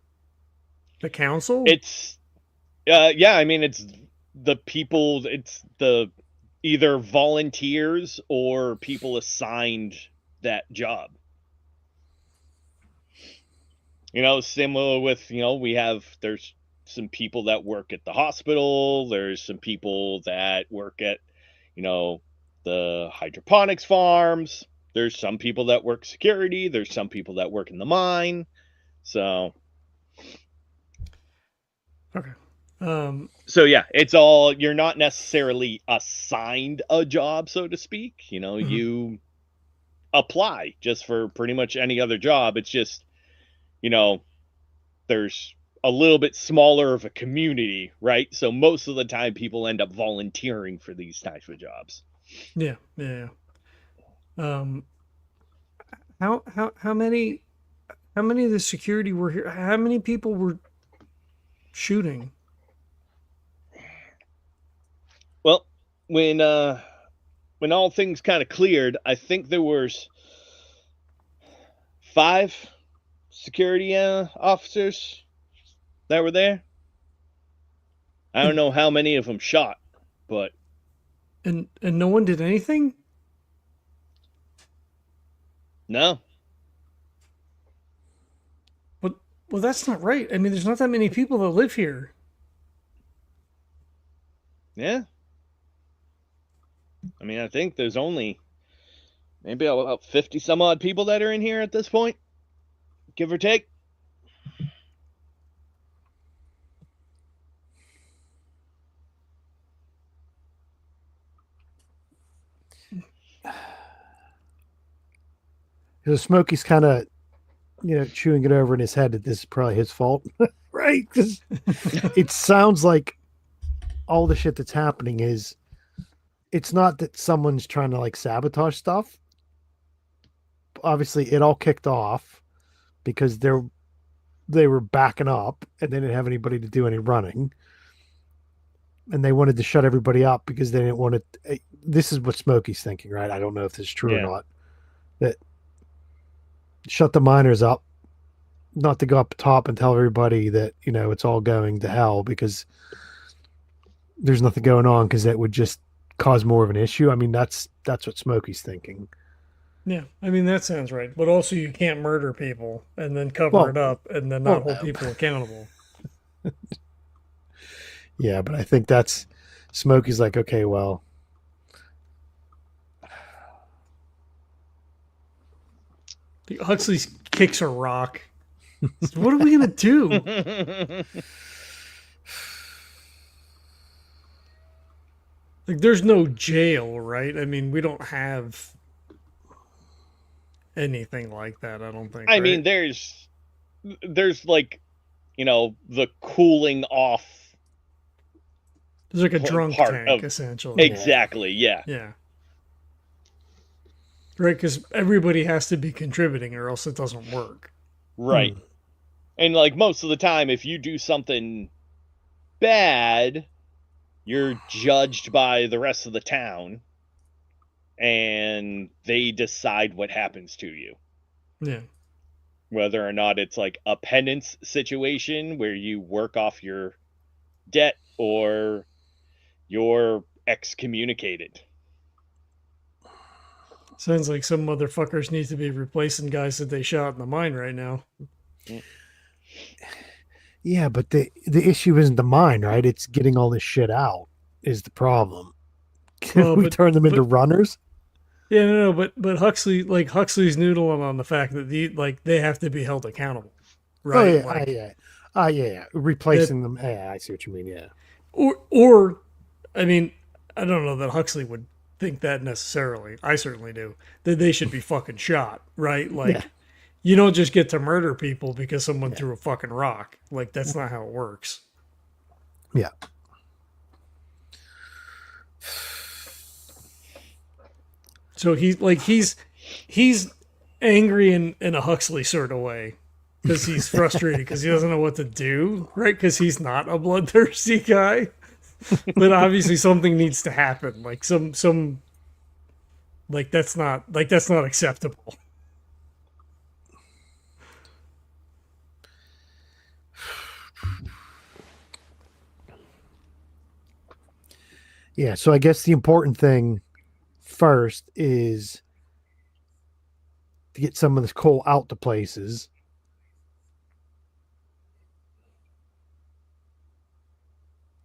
The council? It's it's the people, it's the either volunteers or people assigned that job. Similar with, there's some people that work at the hospital, there's some people that work at, the hydroponics farms, There's some people that work security. There's some people that work in the mine. So Okay. So yeah, it's all, you're not necessarily assigned a job, so to speak. You apply just for pretty much any other job. It's just, there's a little bit smaller of a community, right? So most of the time people end up volunteering for these types of jobs. Yeah. How many of the security were here? How many people were shooting? Well, when all things kind of cleared, I think there was 5 security officers that were there. I don't know how many of them shot, but And no one did anything? no. Well, that's not right. I mean, there's not that many people that live here. Yeah. I mean, I think there's only maybe about 50 some odd people that are in here at this point, give or take. Because Smokey's kind of, chewing it over in his head that this is probably his fault, right? Because it sounds like all the shit that's happening is, it's not that someone's trying to like sabotage stuff. Obviously, it all kicked off because they were backing up and they didn't have anybody to do any running, and they wanted to shut everybody up because they didn't want to. This is what Smokey's thinking, right? I don't know if this is true or not. That shut the miners up, not to go up top and tell everybody that it's all going to hell because there's nothing going on, because that would just cause more of an issue. I mean, that's what Smokey's thinking. Yeah, I mean, that sounds right. But also, you can't murder people and then cover it up and then not hold people accountable. Yeah, but I think that's Smokey's like, okay, well, Huxley kicks a rock. What are we gonna do? Like, there's no jail, right? I mean, we don't have anything like that. I don't think. I mean, there's like, the cooling off. There's like a drunk tank, essentially. Exactly. Yeah. Yeah. Right, because everybody has to be contributing, or else it doesn't work. Right. And like most of the time, if you do something bad, you're judged by the rest of the town, and they decide what happens to you. Yeah. Whether or not it's like a penance situation where you work off your debt, or you're excommunicated. Sounds like some motherfuckers need to be replacing guys that they shot in the mine right now. Yeah, but the issue isn't the mine, right? It's getting all this shit out is the problem. Can we turn them into runners? Yeah, no, but Huxley's noodling on the fact that they have to be held accountable, right? Yeah. Replacing them. Yeah, I see what you mean. Yeah. Or, I mean, I don't know that Huxley would think that necessarily. I certainly do. That they should be fucking shot, right? Like, you don't just get to murder people because someone threw a fucking rock. Like, that's not how it works. Yeah. So he's angry in a Huxley sort of way, because he's frustrated because he doesn't know what to do, right? Because he's not a bloodthirsty guy. But obviously something needs to happen. Like some that's not acceptable. Yeah, so I guess the important thing first is to get some of this coal out to places.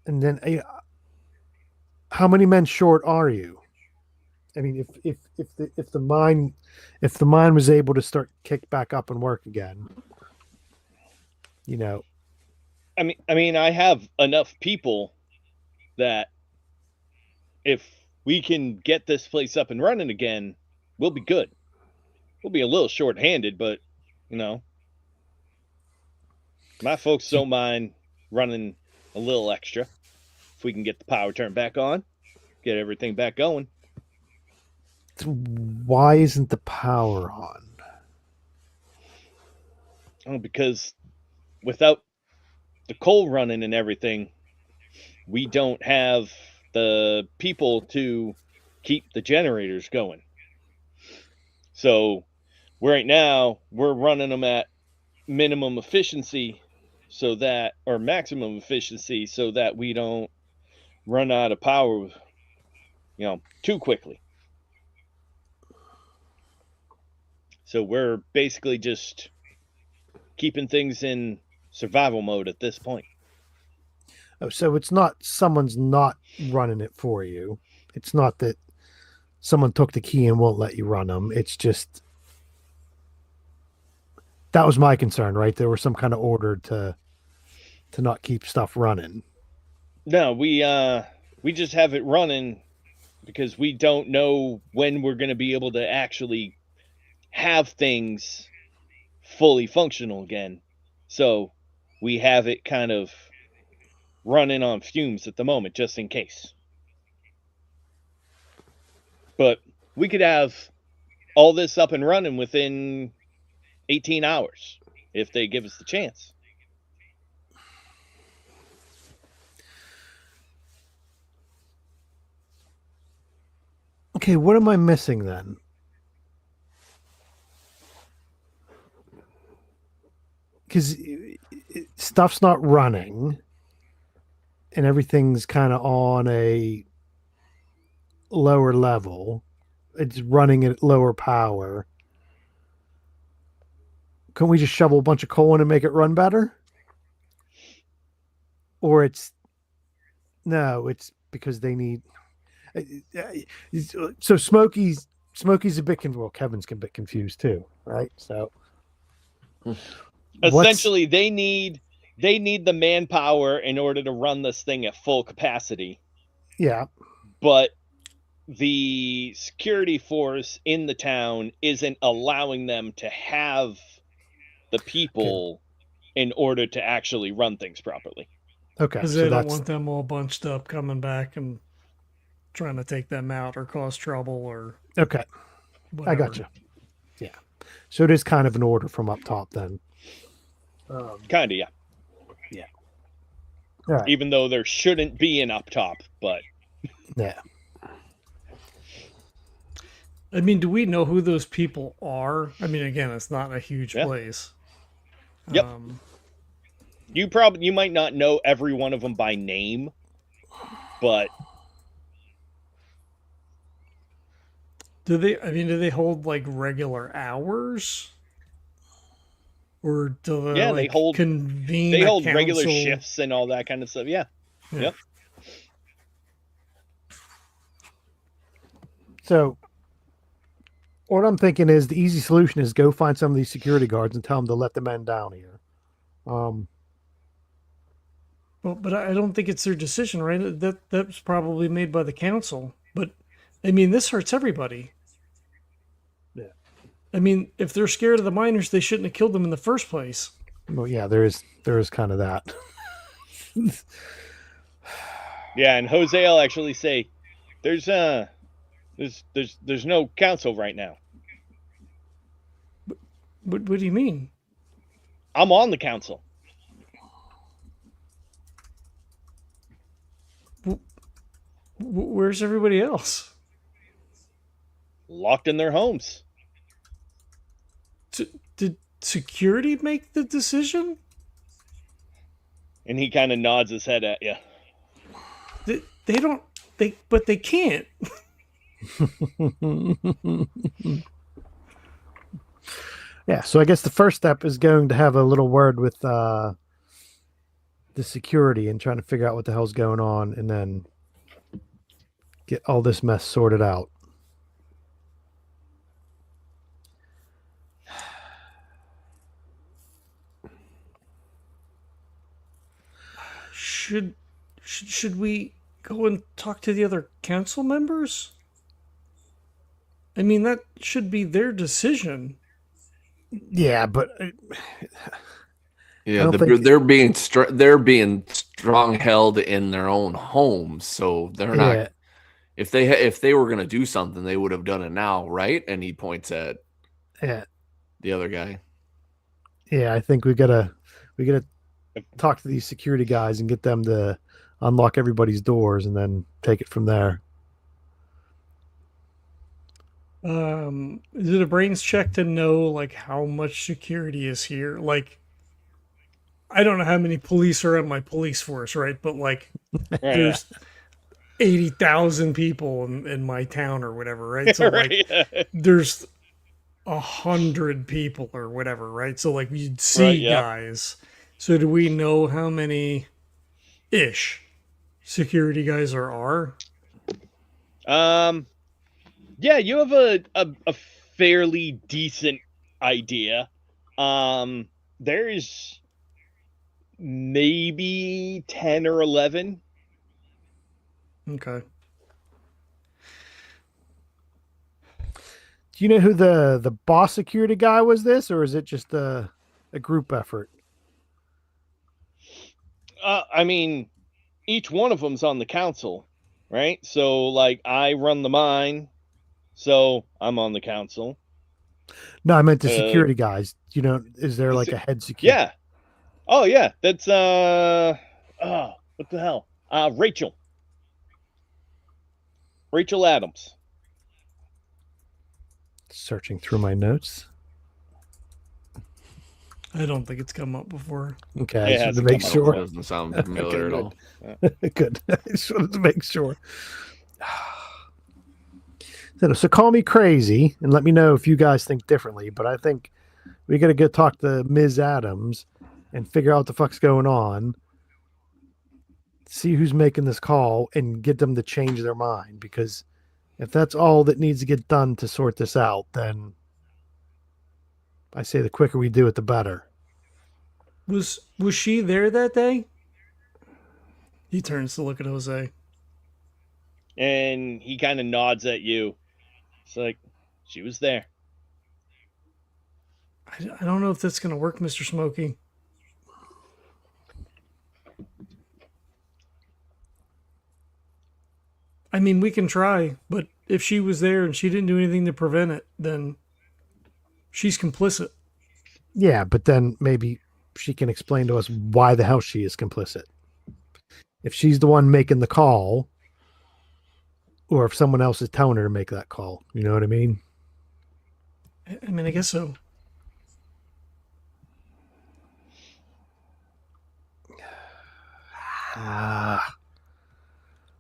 And then how many men short are you? I mean, if the mine was able to start kick back up and work again, you know, I mean, I have enough people that if we can get this place up and running again, we'll be good. We'll be a little short-handed, but you know, my folks don't mind running a little extra if we can get the power turned back on, get everything back going. why isn't the power on? Oh, because without the coal running and everything, we don't have the people to keep the generators going. So right now we're running them at minimum efficiency or maximum efficiency so that we don't run out of power, too quickly. So we're basically just keeping things in survival mode at this point. Oh, so it's not someone's not running it for you. It's not that someone took the key and won't let you run them. It's just that was my concern, right? There was some kind of order to not keep stuff running. No, we just have it running because we don't know when we're going to be able to actually have things fully functional again. So we have it kind of running on fumes at the moment, just in case. But we could have all this up and running within 18 hours if they give us the chance. Okay, what am I missing then? Because stuff's not running and everything's kind of on a lower level. It's running at lower power. Can we just shovel a bunch of coal in and make it run better? Or it's because they need. So Smokey's a bit Kevin's a bit confused too, right? So essentially, they need the manpower in order to run this thing at full capacity. Yeah, but the security force in the town isn't allowing them to have the people in order to actually run things properly. Okay, because they don't want them all bunched up coming back and trying to take them out or cause trouble or okay. whatever. I got you. Yeah, so it is kind of an order from up top then. Kind of, yeah. Yeah. All right. Even though there shouldn't be an up top, but yeah. I mean, do we know who those people are? I mean, again, it's not a huge place. Yep. You might not know every one of them by name, but do they hold like regular hours? Or do they they hold convene? They hold council? regular shifts and all that kind of stuff. Yeah. Yep. So what I'm thinking is the easy solution is go find some of these security guards and tell them to let the men down here. Well, but I don't think it's their decision, right? That's probably made by the council. But I mean, this hurts everybody. Yeah. I mean, if they're scared of the miners, they shouldn't have killed them in the first place. Well, yeah, there is kind of that. Yeah, and Jose will actually say, "There's no council right now." What do you mean? I'm on the council. Where's everybody else? Locked in their homes. Did security make the decision? And he kind of nods his head at you. But they can't. Yeah, so I guess the first step is going to have a little word with the security and trying to figure out what the hell's going on and then get all this mess sorted out. should we go and talk to the other council members? I mean, that should be their decision. Yeah, but Yeah, don't think- they're being strong held in their own homes, so they're not. yeah, If they were going to do something, they would have done it now, right? And he points at yeah, the other guy. yeah. I think we gotta talk to these security guys and get them to unlock everybody's doors and then take it from there. Is it a brains check to know like how much security is here? Like, I don't know how many police are on my police force, right? But like, there's 80,000 people in my town or whatever, right? So like, there's 100 people or whatever, right? So like, you'd see guys. So do we know how many ish security guys there are? Yeah, you have a fairly decent idea. There's maybe 10 or 11. Okay. Do you know who the boss security guy was this, or is it just a group effort? I mean, each one of them's on the council, right? So, like, I run the mine, so I'm on the council. No, I meant the security guys. You know, is there like a head security? Yeah. Oh, yeah. That's, what the hell? Rachel Adams. Searching through my notes. I don't think it's come up before. Okay, I just wanted to make sure. It doesn't sound familiar at all. Good. I just wanted to make sure. So call me crazy and let me know if you guys think differently. But I think we got to go talk to Ms. Adams and figure out what the fuck's going on. See who's making this call and get them to change their mind. Because if that's all that needs to get done to sort this out, then I say the quicker we do it, the better. Was she there that day? He turns to look at Jose. And he kind of nods at you. It's like, she was there. I don't know if that's going to work, Mr. Smokey. I mean, we can try, but if she was there and she didn't do anything to prevent it, then she's complicit. Yeah, but then maybe she can explain to us why the hell she is complicit. If she's the one making the call, or if someone else is telling her to make that call. You know what I mean? I mean, I guess so.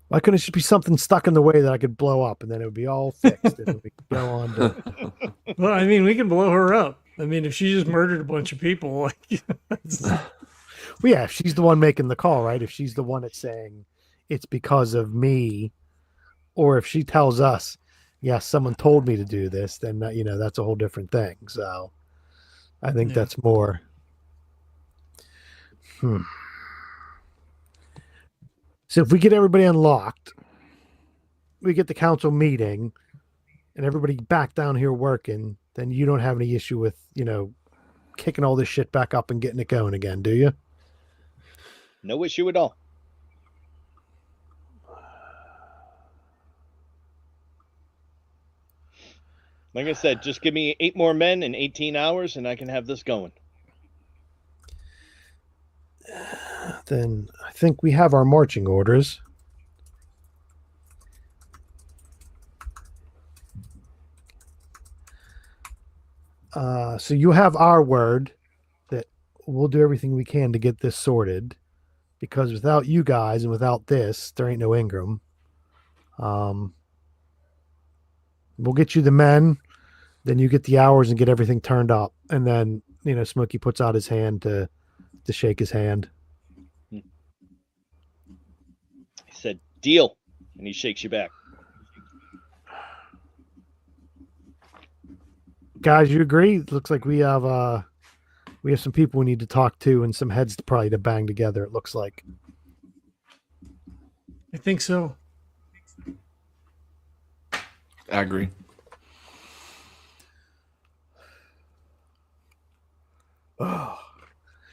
Why couldn't it just be something stuck in the way that I could blow up and then it would be all fixed and we could go on to... Well, I mean, we can blow her up. I mean, if she just murdered a bunch of people, like... Well, yeah, if she's the one making the call, right? If she's the one that's saying it's because of me, or if she tells us, yes, someone told me to do this, then, you know, that's a whole different thing. So I think that's more... So if we get everybody unlocked, we get the council meeting, and everybody back down here working, then you don't have any issue with, you know, kicking all this shit back up and getting it going again, do you? No issue at all. Like I said, just give me 8 more men in 18 hours and I can have this going. Then I think we have our marching orders. So you have our word that we'll do everything we can to get this sorted, because without you guys and without this, there ain't no Ingrahm. We'll get you the men, then you get the hours and get everything turned up. And then, you know, Smokey puts out his hand to shake his hand. He said, deal. And he shakes you back. Guys, you agree? It looks like we have some people we need to talk to and some heads probably to bang together, it looks like. I think so. I agree. Oh,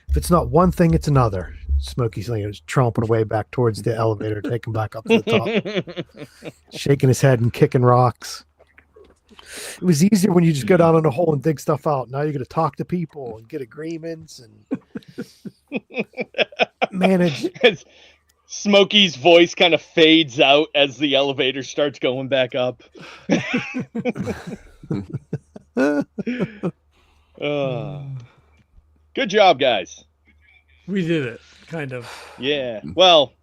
if it's not one thing, it's another. Smokey's tromping away back towards the elevator, taking back up to the top, shaking his head and kicking rocks. It was easier when you just go down in a hole and dig stuff out. Now you're going to talk to people and get agreements and manage. Smokey's voice kind of fades out as the elevator starts going back up. Good job, guys. We did it, kind of. Yeah. Well,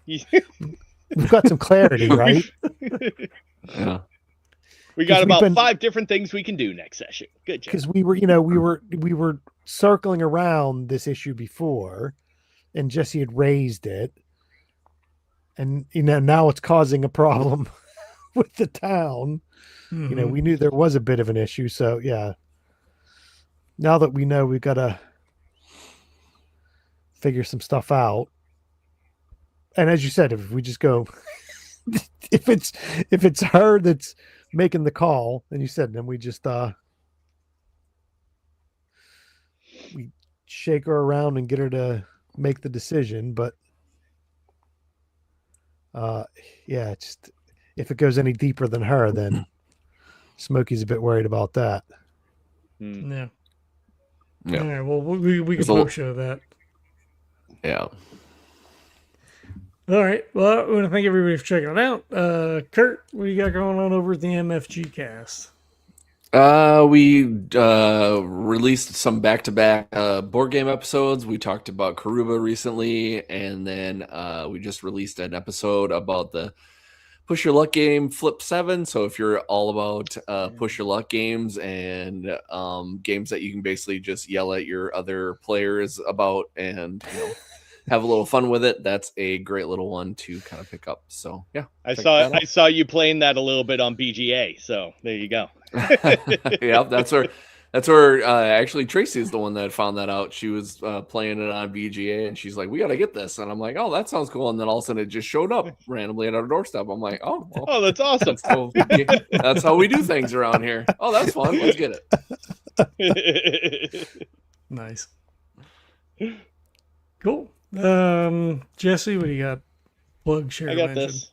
we've got some clarity, right? Yeah. We got about 5 different things we can do next session. Good job. Because we were circling around this issue before, and Jesse had raised it, and now it's causing a problem with the town. Mm-hmm. We knew there was a bit of an issue, so yeah. Now that we know, we've got to figure some stuff out. And as you said, if we just go, if it's her that's making the call, and you said, then we just we shake her around and get her to make the decision. But yeah, just if it goes any deeper than her, then Smokey's a bit worried about that. Yeah. Yeah. All right. Well, we can post show that. Yeah. All right. Well, I want to thank everybody for checking it out. Kurt, what do you got going on over at the MFG cast? We released some back-to-back board game episodes. We talked about Karuba recently, and then we just released an episode about the Push Your Luck game Flip 7. So if you're all about Push Your Luck games and games that you can basically just yell at your other players about and have a little fun with it, that's a great little one to kind of pick up. So yeah, I saw you playing that a little bit on BGA. So there you go. Yeah, that's where actually Tracy is the one that found that out. She was playing it on BGA, and she's like, "We got to get this," and I'm like, "Oh, that sounds cool." And then all of a sudden, it just showed up randomly at our doorstep. I'm like, "Oh, well, oh, that's awesome! That's how we do things around here." Oh, that's fun. Let's get it. Nice, cool. Jesse, what do you got? Plug, share, I got mention. this.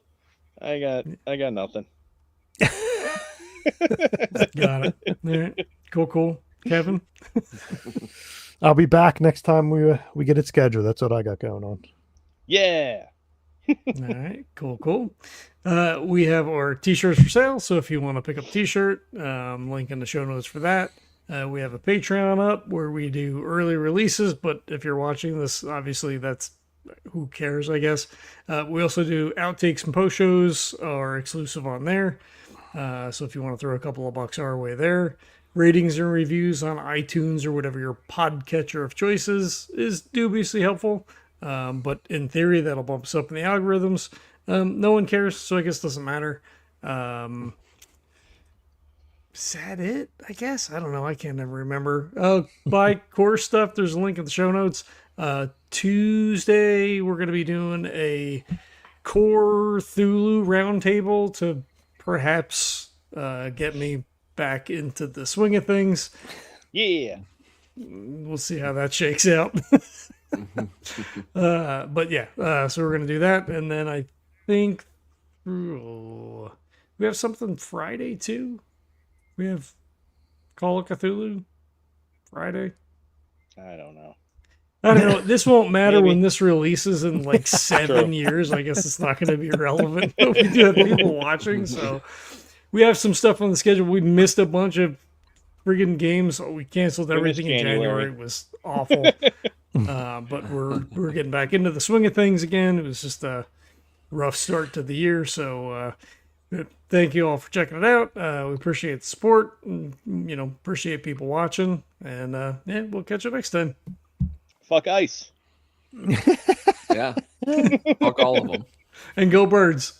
I got nothing. Got it. All right. Cool. Kevin? I'll be back next time we get it scheduled. That's what I got going on. Yeah. All right. Cool. We have our t-shirts for sale. So if you want to pick up a t-shirt, link in the show notes for that. We have a Patreon up where we do early releases, but if you're watching this, obviously that's who cares, I guess. We also do outtakes and post shows are exclusive on there. So if you want to throw a couple of bucks our way there, ratings and reviews on iTunes or whatever your podcatcher of choice is dubiously helpful. But in theory, that'll bump us up in the algorithms. No one cares, so I guess it doesn't matter. Is that it? I guess. I don't know. I can't ever remember. Buy core stuff. There's a link in the show notes. Tuesday, we're going to be doing a core Cthulhu roundtable to perhaps get me back into the swing of things. Yeah. We'll see how that shakes out. But yeah, so we're going to do that. And then I think we have something Friday too. We have Call of Cthulhu Friday. I don't know. This won't matter when this releases in like 7 years. I guess it's not going to be relevant. We do have people watching, so we have some stuff on the schedule. We missed a bunch of friggin' games. We canceled everything in January. It was awful. But we're getting back into the swing of things again. It was just a rough start to the year, so thank you all for checking it out. We appreciate the support, and, appreciate people watching, and yeah, we'll catch you next time. Fuck ice. Yeah. Fuck all of them. And go birds.